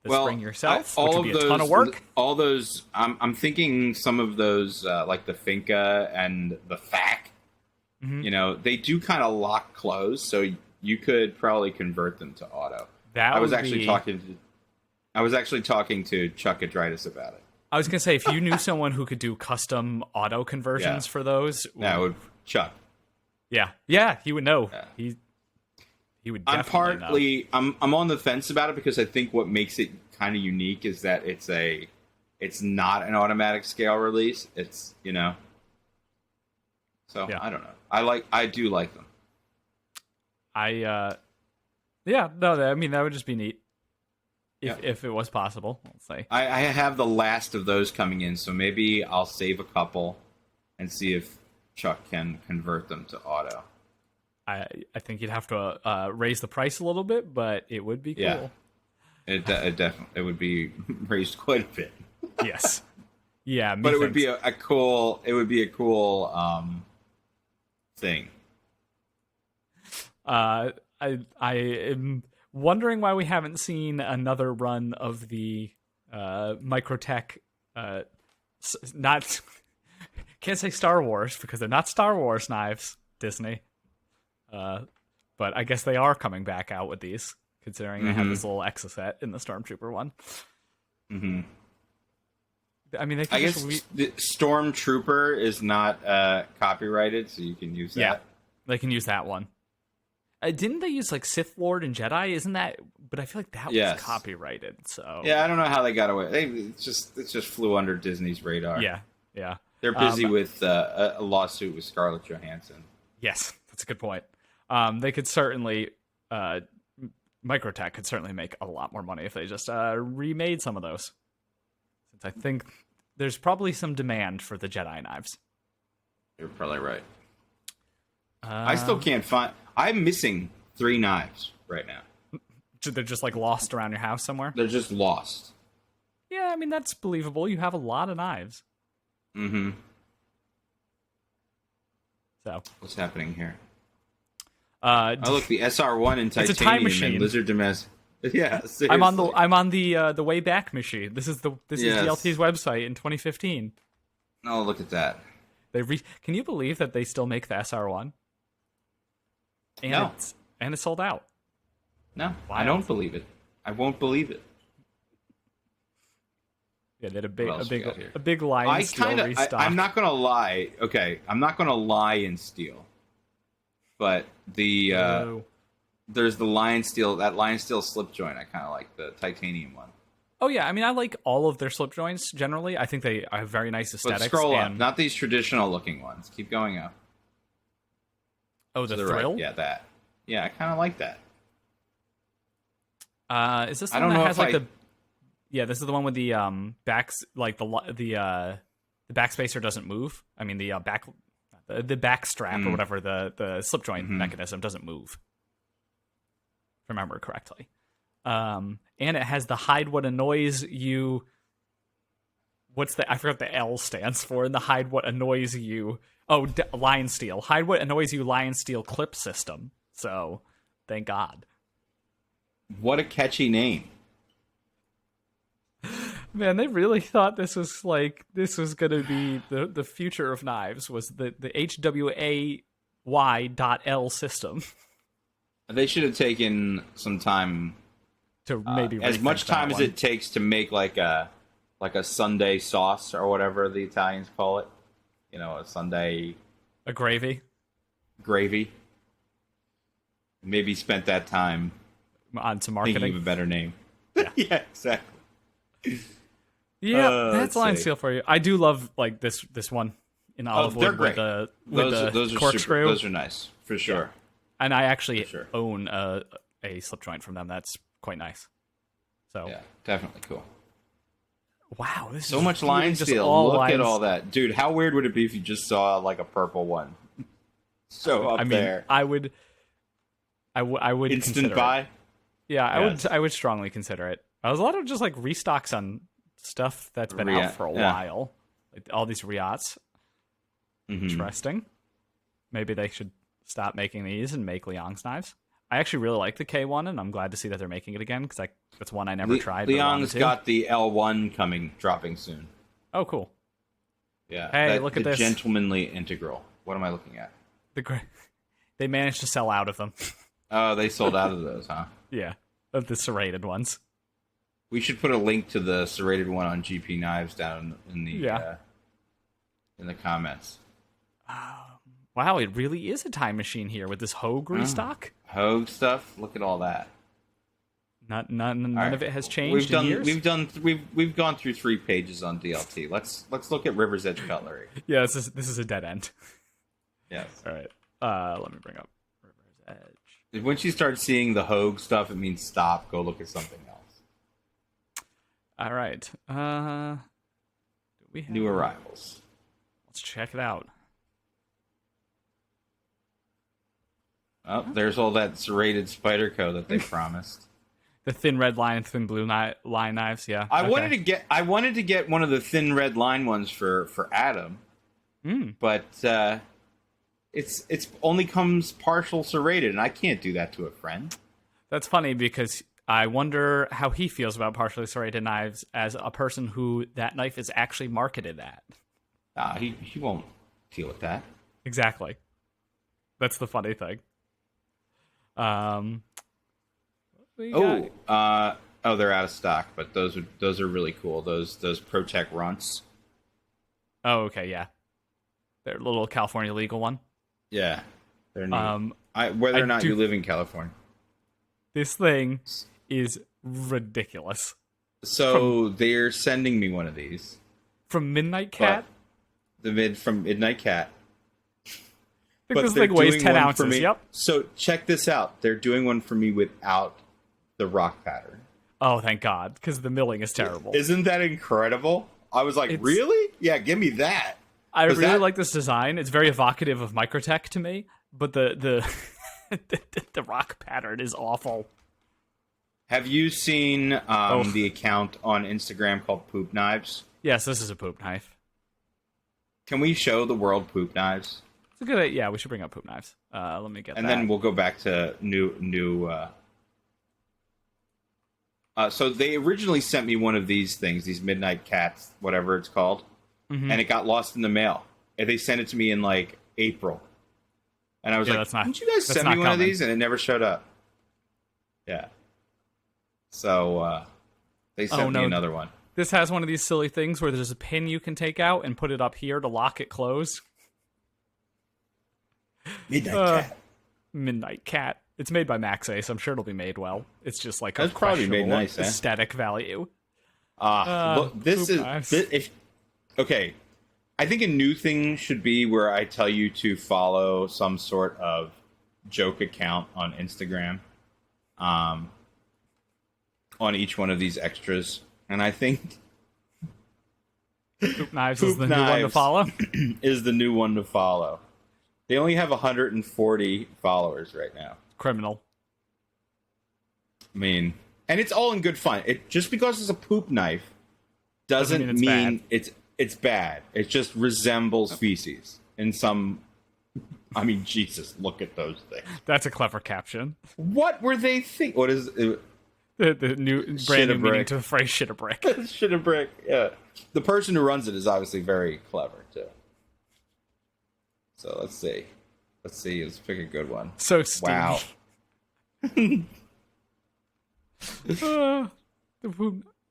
the spring yourself, which would be a ton of work. All those, I'm thinking some of those, like the Finca and the THAK. They do kind of lock close, so you could probably convert them to auto. I was actually talking to Chuck Adritis about it. I was gonna say, if you knew someone who could do custom auto conversions for those, Chuck. Yeah, he would know. Yeah. He would definitely know. I'm on the fence about it because I think what makes it kind of unique is that it's not an automatic scale release. It's So I don't know. I do like them. I mean, that would just be neat if it was possible. Let's say I have the last of those coming in, so maybe I'll save a couple and see if Chuck can convert them to auto. I think you'd have to raise the price a little bit, but it would be cool. Yeah, it definitely would be raised quite a bit. Yes. Yeah, but it would be a cool thing. I am wondering why we haven't seen another run of the Microtech. Not can't say Star Wars because they're not Star Wars knives, Disney. But I guess they are coming back out with these, considering they have this little Exocet in the Stormtrooper one. Mm-hmm. I mean, I guess the Stormtrooper is not copyrighted, so you can use that. Yeah, they can use that one. Didn't they use like Sith Lord and Jedi? Isn't that? But I feel like that was copyrighted. So yeah, I don't know how they got away. It just flew under Disney's radar. Yeah. They're busy with a lawsuit with Scarlett Johansson. Yes, that's a good point. They could certainly, Microtech could certainly make a lot more money if they just remade some of those. Since I think there's probably some demand for the Jedi knives. You're probably right. I still can't find. I'm missing 3 knives right now. They're just like lost around your house somewhere? They're just lost. Yeah, I mean, that's believable. You have a lot of knives. Mm-hmm. So what's happening here? Look, the SR1 in titanium it's a time machine. And Lizard Domestic. Yeah, seriously. I'm on the Wayback Machine. This is DLT's website in 2015. Oh, look at that. Can you believe that they still make the SR1? No. And it's sold out. No, Wild. I don't believe it. I won't believe it. Yeah, they had a big line steel restock. I'm not gonna lie. Okay, I'm not gonna lie in steel, but there's the Lion Steel. That Lion Steel slip joint. I kind of like the titanium one. Oh yeah, I mean, I like all of their slip joints generally. I think they have very nice aesthetics. But scroll up, not these traditional looking ones. Keep going up. Oh, the Thrill? Right. Yeah, that. Yeah, I kind of like that. Is this the one that has like the... Yeah, this is the one with the backs, like the backspacer doesn't move. I mean the back strap or whatever, the slip joint mechanism doesn't move. If I remember correctly. And it has the hide what annoys you. I forgot what the L stands for. And the hide what annoys you. Oh, Lion Steel. Hide what annoys you Lion Steel clip system. So, thank God. What a catchy name. Man, they really thought this was going to be the future of knives, was the HWAY.L system. They should have taken some time to maybe as much time as it takes to make like a Sunday sauce or whatever the Italians call it. You know, a Sunday gravy. Maybe spent that time on some marketing. Thinking of a better name. Yeah, yeah, exactly. Yeah, that's Lion Steel for you. I do love like this one in olive wood with the corkscrew. Those are nice for sure. Yeah. And I actually own a slip joint from them. That's quite nice. So yeah, definitely cool. Wow, this so is much Lion Steel. Look at all that, dude. How weird would it be if you just saw like a purple one? There. I would instant buy. Yeah, I would strongly consider it. There's a lot of just like restocks on stuff that's been out for a while. Like all these Riots. Interesting. Maybe they should stop making these and make Liang's knives. I actually really like the K1, and I'm glad to see that they're making it again, because that's one I never tried. Liang's got the L1 dropping soon. Oh, cool. Yeah. Hey, look at this. The Gentlemanly Integral. What am I looking at? They managed to sell out of them. Oh, they sold out of those, huh? Yeah, of the serrated ones. We should put a link to the serrated one on GP Knives down in the comments. Wow, it really is a time machine here with this Hogue restock. Hogue stuff. Look at all that. None of it has changed in years. We've gone through 3 pages on DLT. Let's look at River's Edge cutlery. Yeah, this is a dead end. Yes. All right. Let me bring up River's Edge. When you start seeing the Hogue stuff, it means stop. Go look at something else. All right. We have new arrivals. Let's check it out. Oh, there's all that serrated Spyderco that they promised. The thin red line and thin blue line knives, yeah. I wanted to get one of the thin red line ones for Adam, but it's only comes partial serrated, and I can't do that to a friend. That's funny because I wonder how he feels about partially serrated knives as a person who that knife is actually marketed at. He won't deal with that. Exactly. That's the funny thing. They're out of stock, but those are really cool. Those ProTech runts. Oh, okay, yeah. They're a little California legal one. Yeah, they're neat. Whether or not you live in California. This thing is ridiculous. So they're sending me one of these from Midnight Cat. From Midnight Cat. I think this thing weighs 10 ounces. Yep. So check this out. They're doing one for me without the rock pattern. Oh, thank God, because the milling is terrible. Isn't that incredible? I was like, really? Yeah, give me that. I really like this design. It's very evocative of Microtech to me, but the the rock pattern is awful. Have you seen the account on Instagram called Poop Knives? Yes, this is a poop knife. Can we show the world poop knives? It's a good idea. Yeah, we should bring up poop knives. Let me get and then we'll go back to new. So they originally sent me one of these things, these Midnight Cats, whatever it's called, and it got lost in the mail. And they sent it to me in like April, and I was like, "Didn't you guys send me one of these?" And it never showed up. Yeah. So they sent me another one. This has one of these silly things where there's a pin you can take out and put it up here to lock it closed. Midnight Cat. It's made by Max Ace. I'm sure it'll be made well. It's just like that's probably made nice, aesthetic value. Look, this is okay. I think a new thing should be where I tell you to follow some sort of joke account on Instagram, on each one of these extras, And I think Poop Knives is Poop the new one to Knives follow. is the new one to follow. They only have 140 followers right now. Criminal. I mean, and it's all in good fun. It just because it's a poop knife doesn't mean it's bad. It just resembles feces in some. I mean, Jesus, look at those things. That's a clever caption. What were they think? What is it? The new brand new meaning to the phrase "shit a brick." Shit a brick. Yeah, the person who runs it is obviously very clever too. So let's see. Let's pick a good one. So steamy. Wow.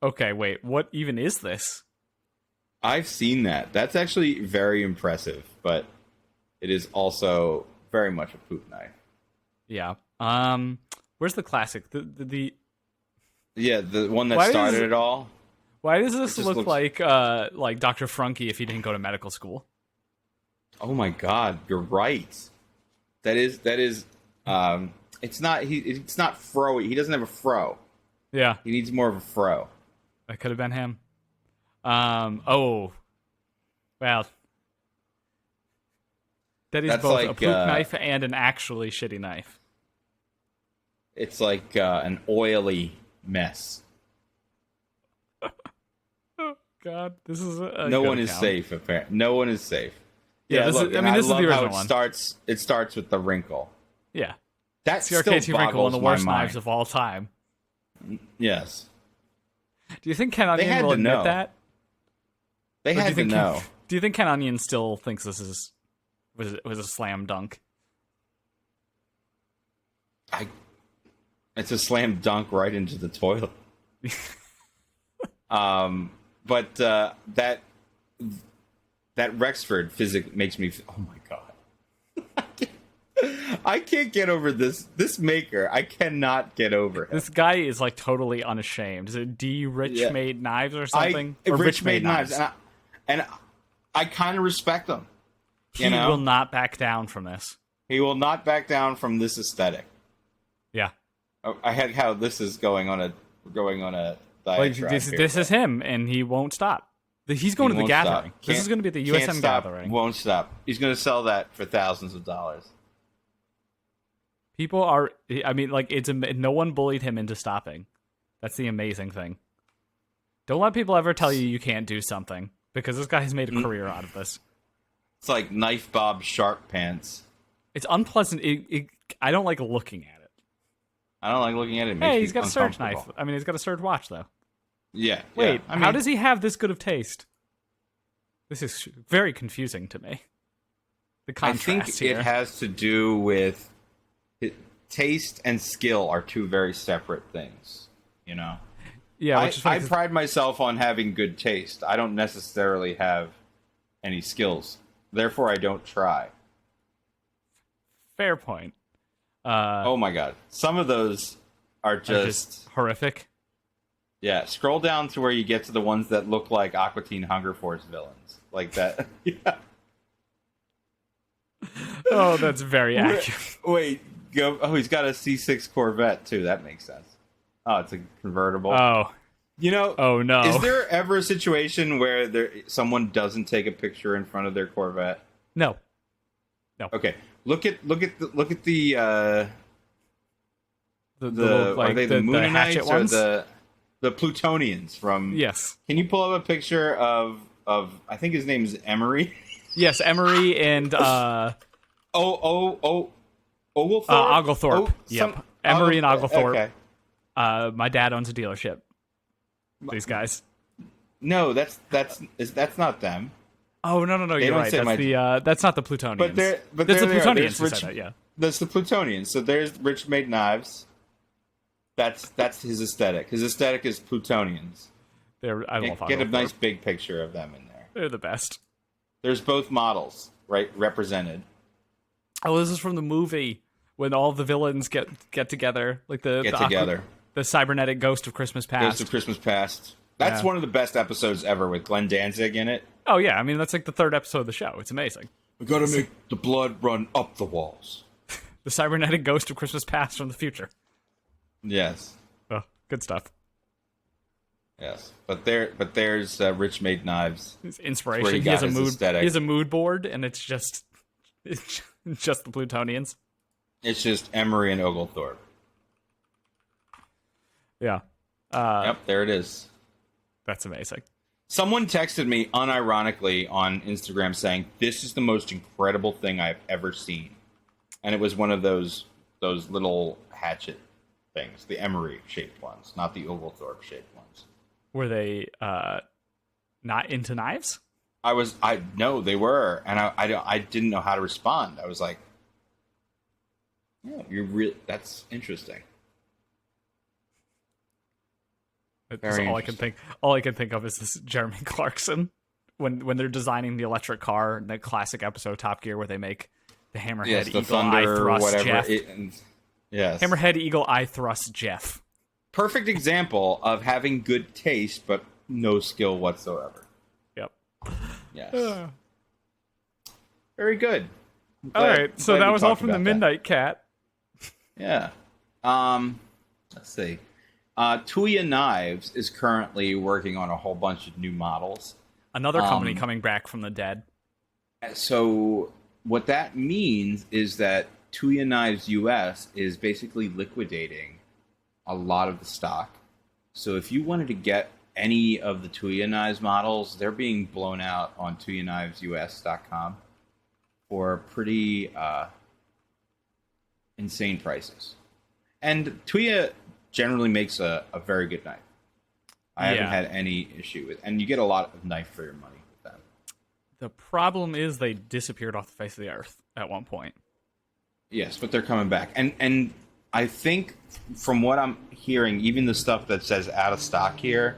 Okay, wait. What even is this? I've seen that. That's actually very impressive, but it is also very much a poop knife. Yeah. Where's the classic? The Yeah, the one that started it all. Why does this just look looks... like Dr. Frunky if he didn't go to medical school? Oh my God, you're right. That is. It's not fro. He doesn't have a fro. Yeah, he needs more of a fro. That could have been him. Oh, well, that is both a poop knife and an actually shitty knife. It's like an oily mess. Oh God, this is no one is safe. Apparently, no one is safe. Yeah, look, this is the original one. It starts with the wrinkle. Yeah, that's CRKT wrinkle, one of the worst knives of all time. Yes. Do you think Ken Onion will admit that? They had to know. Do you think Ken Onion still thinks this was a slam dunk? It's a slam dunk right into the toilet. But that Rexford physics makes me. Oh my God. I can't get over this maker. I cannot get over him. This guy is like totally unashamed. Is it Rich Made Knives or something? Or Rich Made Knives. And I kind of respect him. He will not back down from this. He will not back down from this aesthetic. Yeah. I had how this is going on a diatribe. This is him, and he won't stop. He's going to the gathering. This is going to be at the USM gathering. Won't stop. He's going to sell that for thousands of dollars. People are. I mean, like no one bullied him into stopping. That's the amazing thing. Don't let people ever tell you can't do something, because this guy has made a career out of this. It's like Knife Bob Shark Pants. It's unpleasant. I don't like looking at it. I don't like looking at it. Hey, he's got a Surge knife. I mean, he's got a Surge watch, though. Yeah. Wait, I mean, how does he have this good of taste? This is very confusing to me. The contrast I think here. It has to do with taste and skill are two very separate things. You know. Yeah, I pride myself on having good taste. I don't necessarily have any skills. Therefore, I don't try. Fair point. Oh my God. Some of those are just horrific. Yeah, scroll down to where you get to the ones that look like Aqua Teen Hunger Force villains. Like that. Yeah. Oh, that's very accurate. Wait, go. Oh, he's got a C6 Corvette, too. That makes sense. Oh, it's a convertible. Oh. You know, oh no. Is there ever a situation where someone doesn't take a picture in front of their Corvette? No. Okay. Look at the like, are they the Mooninites or ones? the Plutonians from? Yes. Can you pull up a picture of I think his name is Emery? Yes, Emery and Oglethorpe. Oglethorpe. Yep. Emery and Oglethorpe. Okay. My dad owns a dealership. These guys. No, that's not them. Oh no! You're right. That's not the Plutonians. But that's the Plutonians who said that. Yeah. That's the Plutonians. So there's Rich Made Knives. That's his aesthetic. His aesthetic is Plutonians. Get a nice big picture of them in there. They're the best. There's both models, right, represented. Oh, this is from the movie when all the villains get together, like the cybernetic Ghost of Christmas Past. Ghost of Christmas Past. That's one of the best episodes ever with Glenn Danzig in it. Oh yeah, I mean that's like the third episode of the show. It's amazing. We got to make the blood run up the walls. The cybernetic Ghost of Christmas Past from the future. Yes. Oh, good stuff. Yes, but there's Rich Made Knives. His Where inspiration. he He got has a his mood. aesthetic. He has a mood board, and it's just the Plutonians. It's just Emery and Oglethorpe. Yeah. Yep, there it is. That's amazing. Someone texted me unironically on Instagram saying, "This is the most incredible thing I've ever seen," and it was one of those little hatchet things, the Emery shaped ones, not the Oglethorpe shaped ones. Were they not into knives? I know they were, and I didn't know how to respond. I was like, "Yeah, that's interesting." That's all I can think. All I can think of is this Jeremy Clarkson when they're designing the electric car, the classic episode of Top Gear where they make the hammerhead Yes, the eagle thunder, eye thrust whatever. Jeff. Yes, Hammerhead eagle eye thrust Jeff. perfect example of having good taste but no skill whatsoever. Yep. Yes, very good. All right, so that was all from the that. Midnight Cat. Yeah. Let's see. Tuya Knives is currently working on a whole bunch of new models. Another company coming back from the dead. So what that means is that Tuya Knives US is basically liquidating a lot of the stock. So if you wanted to get any of the Tuya Knives models, they're being blown out on TuyaKnivesUS.com for pretty insane prices. And Tuya generally makes a very good knife. I haven't had any issue with, and you get a lot of knife for your money with them. The problem is they disappeared off the face of the earth at one point. Yes, but they're coming back, and I think from what I'm hearing, even the stuff that says out of stock here,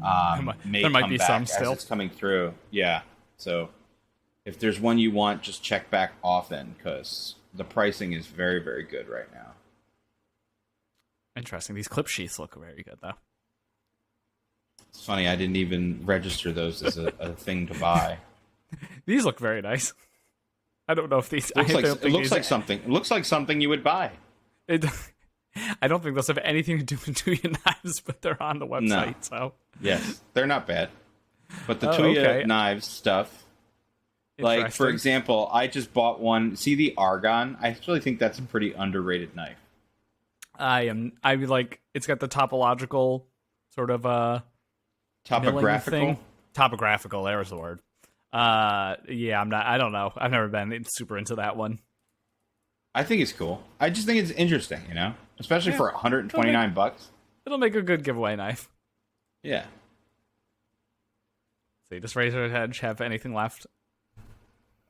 there might be some still. as it's coming through. Yeah, so if there's one you want, just check back often because the pricing is very, very good right now. Interesting. These clip sheaths look very good, though. It's funny, I didn't even register those as a thing to buy. These look very nice. I don't know if these. It looks like something you would buy. I don't think those have anything to do with Tuya Knives, but they're on the website. No. So yes, they're not bad. But the Tuya Knives stuff, like for example, I just bought one. See the Argon? I actually think that's a pretty underrated knife. It's got the topological sort of topographical. Topographical. There's the word. Yeah, I don't know. I've never been super into that one. I think it's cool. I just think it's interesting, especially for $129. It'll make a good giveaway knife. Yeah. See, does Razor's Edge have anything left?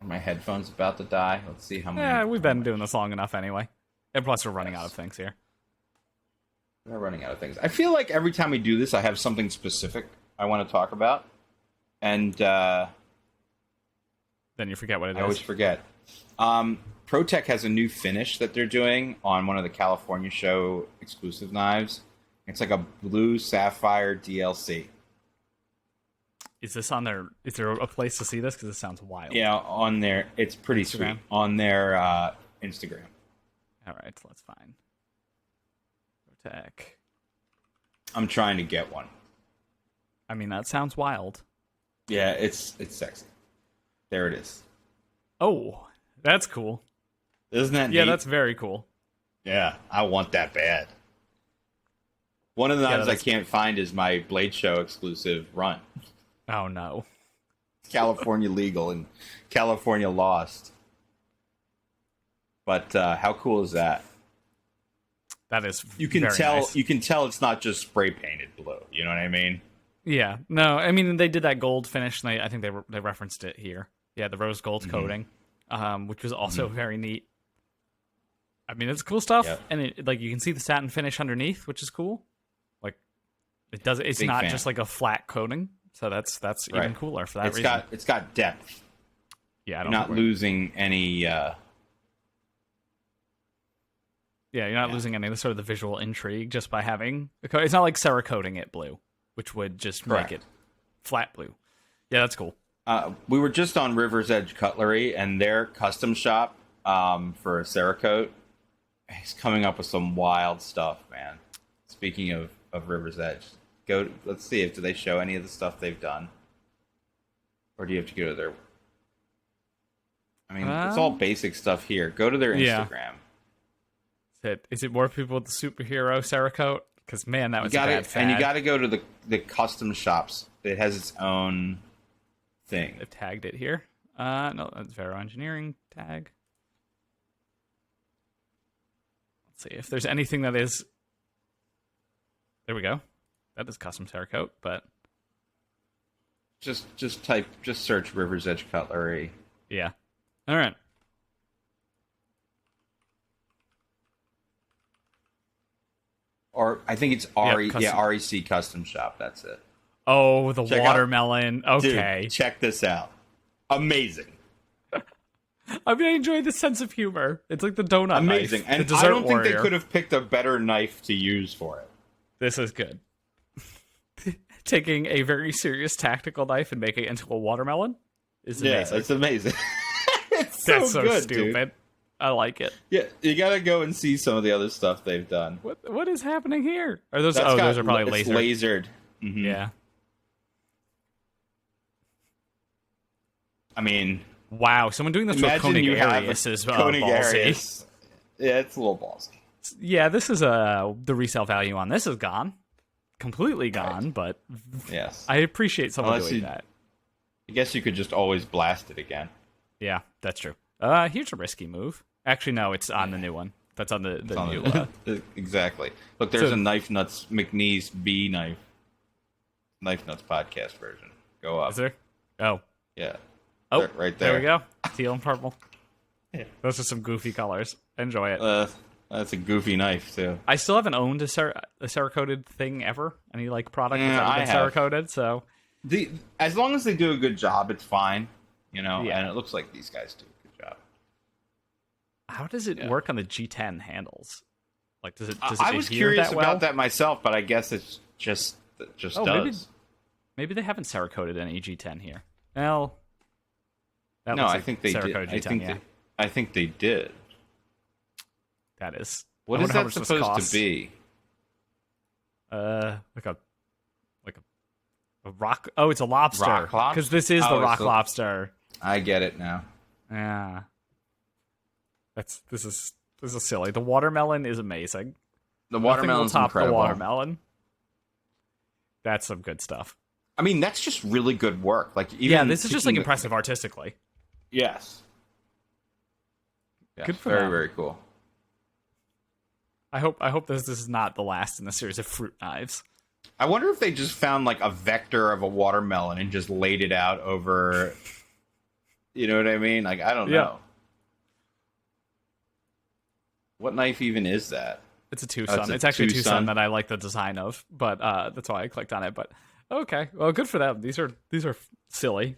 Are my headphones about to die? Let's see how many. Yeah, we've been doing this long enough anyway. And plus, we're running out of things here. We're running out of things. I feel like every time we do this, I have something specific I want to talk about. And then you forget what it is. I always forget. ProTech has a new finish that they're doing on one of the California show exclusive knives. It's like a blue sapphire DLC. Is this on their? Is there a place to see this? Because it sounds wild. Yeah, on their. It's pretty Instagram? sweet. On their Instagram. All right, let's find ProTech. I'm trying to get one. I mean, that sounds wild. Yeah, it's sexy. There it is. Oh, that's cool. Isn't that Yeah, neat? that's very cool. Yeah, I want that bad. One of the knives I can't find is my Blade Show exclusive run. Oh, no. California legal and California lost. But how cool is that? That is You can very tell nice. you can tell it's not just spray painted blue. You know what I mean? Yeah. No, I mean, they did that gold finish, and I think they referenced it here. Yeah, the rose gold coating, which was also very neat. I mean, it's cool stuff, and you can see the satin finish underneath, which is cool. Like, it's Big not fan. just like a flat coating, so that's even cooler for that reason. It's got depth. Yeah, You're not losing any. You're not losing any of the sort of the visual intrigue just by having a coat. It's not like Cerakoting it blue, which would just make it flat blue. Yeah, that's cool. We were just on River's Edge Cutlery, and their custom shop for Cerakote is coming up with some wild stuff, man. Speaking of River's Edge, Go. Let's see if do they show any of the stuff they've done, or do you have to go to their? I mean, it's all basic stuff here. Go to their Instagram. Is it more people with the superhero Cerakote? Because man, that was a bad fad. And you got to go to the custom shops. It has its own thing. They've tagged it here. No, that's Vero Engineering tag. Let's see if there's anything that is. There we go. That is custom Cerakote, but just search River's Edge Cutlery. Yeah. All right. Or I think it's REC Custom Shop. That's it. Oh, the watermelon. Okay. Dude, check this out. Amazing. I mean, I enjoy the sense of humor. It's like the donut Amazing. knife. And I don't think they could have picked a better knife to use for it. This is good. Taking a very serious tactical knife and making it into a watermelon is amazing. Yeah, it's amazing. That's so good, stupid. Dude. I like it. Yeah, you gotta go and see some of the other stuff they've done. What is happening here? Are those? Those are probably lasered. Lasered. Mm-hmm. Yeah. I mean, wow! Someone doing this with Koenig Arius is ballsy. Yeah, it's a little ballsy. Yeah, this is the resale value on this is gone, completely gone. Right. But yes, I appreciate someone doing that. I guess you could just always blast it again. Yeah, that's true. Here's a risky move. Actually, no, it's on the new one. That's on the new exactly. Look, there's a Knife Nuts McNeese B Knife Nuts podcast version. Go up. Is there? Oh. Yeah. Oh, right there. There we go. Teal and purple. Yeah. Those are some goofy colors. Enjoy it. That's a goofy knife, too. I still haven't owned a Cerakoted thing ever. Any, product that's ever been Cerakoted, so... As long as they do a good job, it's fine. Yeah. And it looks like these guys do a good job. How does it work on the G10 handles? Does it I was curious about that myself, but I guess it's just does. Maybe they haven't Cerakoted any G10 here. Well... No, I think they did. G10, I think they did. That is. What is that supposed to be? Like a rock. Oh, it's a lobster. Rock lobster? Because this is the rock lobster. I get it now. Yeah. This is silly. The watermelon is amazing. The watermelon's incredible. The watermelon. That's some good stuff. I mean, that's just really good work. This is just impressive artistically. Yes. Good for them. Very, very cool. I hope this is not the last in the series of fruit knives. I wonder if they just found a vector of a watermelon and just laid it out over. You know what I mean? I don't know. What knife even is that? It's a Tucson. It's actually a Tucson that I like the design of, but that's why I clicked on it. But okay, well, good for them. These are silly.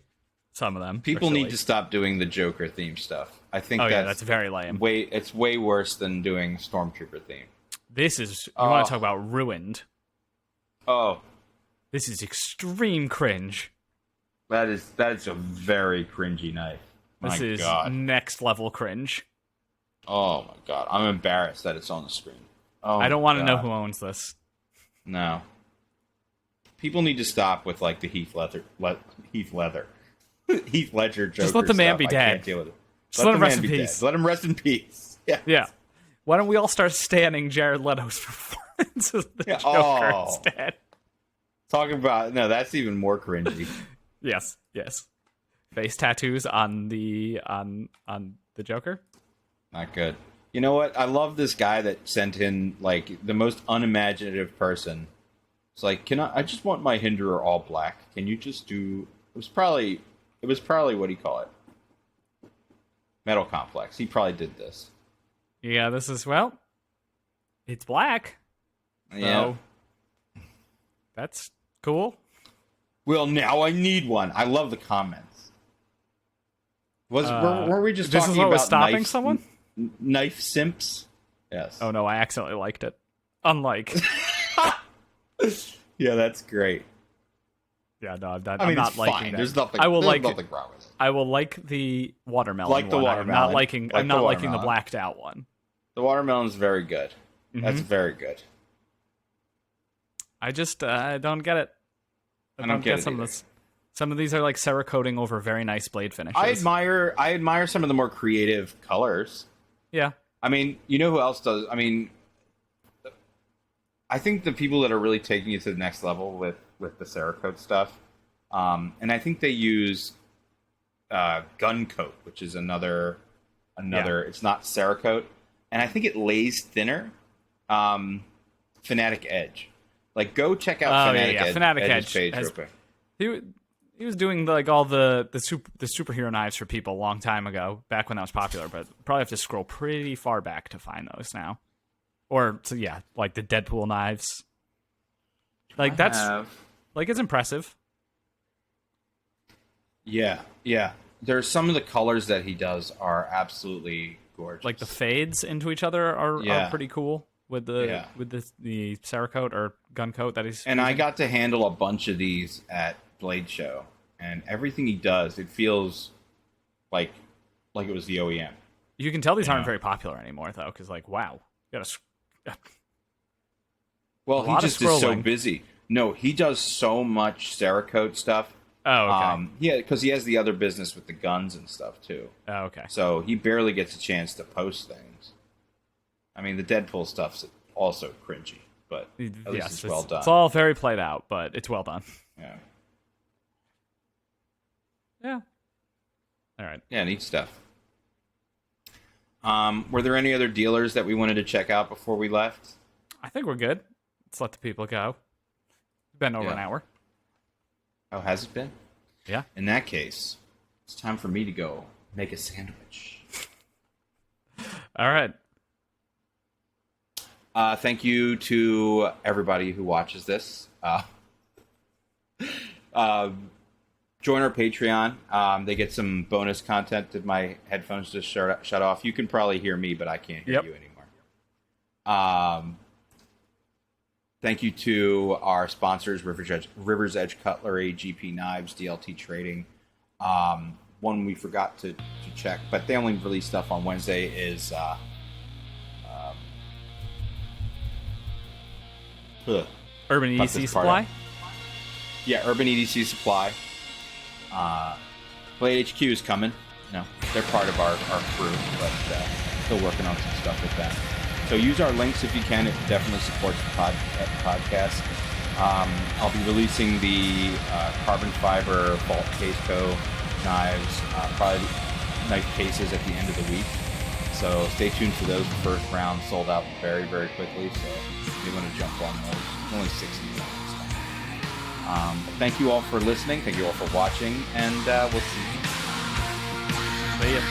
Some of them. People need to stop doing the Joker theme stuff. I think that's very lame. It's way worse than doing Stormtrooper theme. This is you want to talk about ruined. Oh. This is cringe. That is a very cringy knife. This is next level cringe. Oh my god. I'm embarrassed that it's on the screen. Oh, I don't want to know who owns this. No. People need to stop with the Heath Ledger Joker. Just let the man be dead. I can't deal with it. Just let him rest in peace. Let him rest in peace. Yeah. Yeah. Why don't we all start standing Jared Leto's performance as the Joker instead? Talking about that's even more cringy. Yes. Face tattoos on the Joker. Not good. You know what? I love this guy that sent in the most unimaginative person. It's I just want my Hinderer all black. Can you just do? It was probably what do you call it? Metal Complex. He probably did this. Yeah, this is it's black. Yeah. So that's cool. Well, now I need one. I love the comments. Were we just talking about stopping someone? Knife simps? Yes. Oh no, I accidentally liked it. Unlike. Yeah, that's great. Yeah, no, I'm not liking fine. that. There's nothing. There's nothing wrong with it. I will like the watermelon. Like the one. watermelon. I'm not liking the blacked out one. The watermelon is very good. Mm-hmm. That's very good. I just don't get it. I don't get it some either. of this. Some of these are like Cerakoting over very nice blade finishes. I admire some of the more creative colors. Yeah. I mean, you know who else does? I mean, I think the people that are really taking it to the next level with the Cerakote stuff, and I think they use Gun Coat, which is another. It's not Cerakote, and I think it lays thinner. Fanatic Edge, like go check out Fanatic Edge's Edge page real quick. He was doing like all the superhero knives for people a long time ago, back when that was popular. But probably have to scroll pretty far back to find those now. Or so yeah, like the Deadpool knives. Like it's impressive. Yeah. There's some of the colors that he does are absolutely gorgeous. Like the fades into each other are pretty cool with the Cerakote or Gun Coat that he's. And using. I got to handle a bunch of these at Blade Show, and everything he does, it feels like it was the OEM. You can tell these aren't very popular anymore, though, because like, wow, you gotta. Well, he just is so busy. No, he does so much Cerakote stuff. Oh, okay. Yeah, because he has the other business with the guns and stuff too. Oh, okay. So he barely gets a chance to post things. I mean, the Deadpool stuff's also cringy, but at least it's well done. It's all very played out, but it's well done. Yeah. Yeah. All right. Yeah, neat stuff. Were there any other dealers that we wanted to check out before we left? I think we're good. Let's let the people go. It's been over an hour. Oh, has it been? Yeah. In that case, it's time for me to go make a sandwich. All right. Thank you to everybody who watches this. Join our Patreon. They get some bonus content. Did my headphones just shut off? You can probably hear me, but I can't hear you anymore. Thank you to our sponsors, River's Edge Cutlery, GP Knives, DLT Trading. One we forgot to check, but they only release stuff on Wednesday is Urban EDC Supply? Yeah, Urban EDC Supply. Blade HQ is coming. No, they're part of our crew, but still working on some stuff with that. So use our links if you can. It definitely supports the podcast. I'll be releasing the carbon fiber Vault Caseco knives, probably knife cases at the end of the week. So stay tuned for those. The first round sold out very, very quickly. So if you want to jump on those, only 60 rounds. Thank you all for listening. Thank you all for watching, and we'll see you. See ya.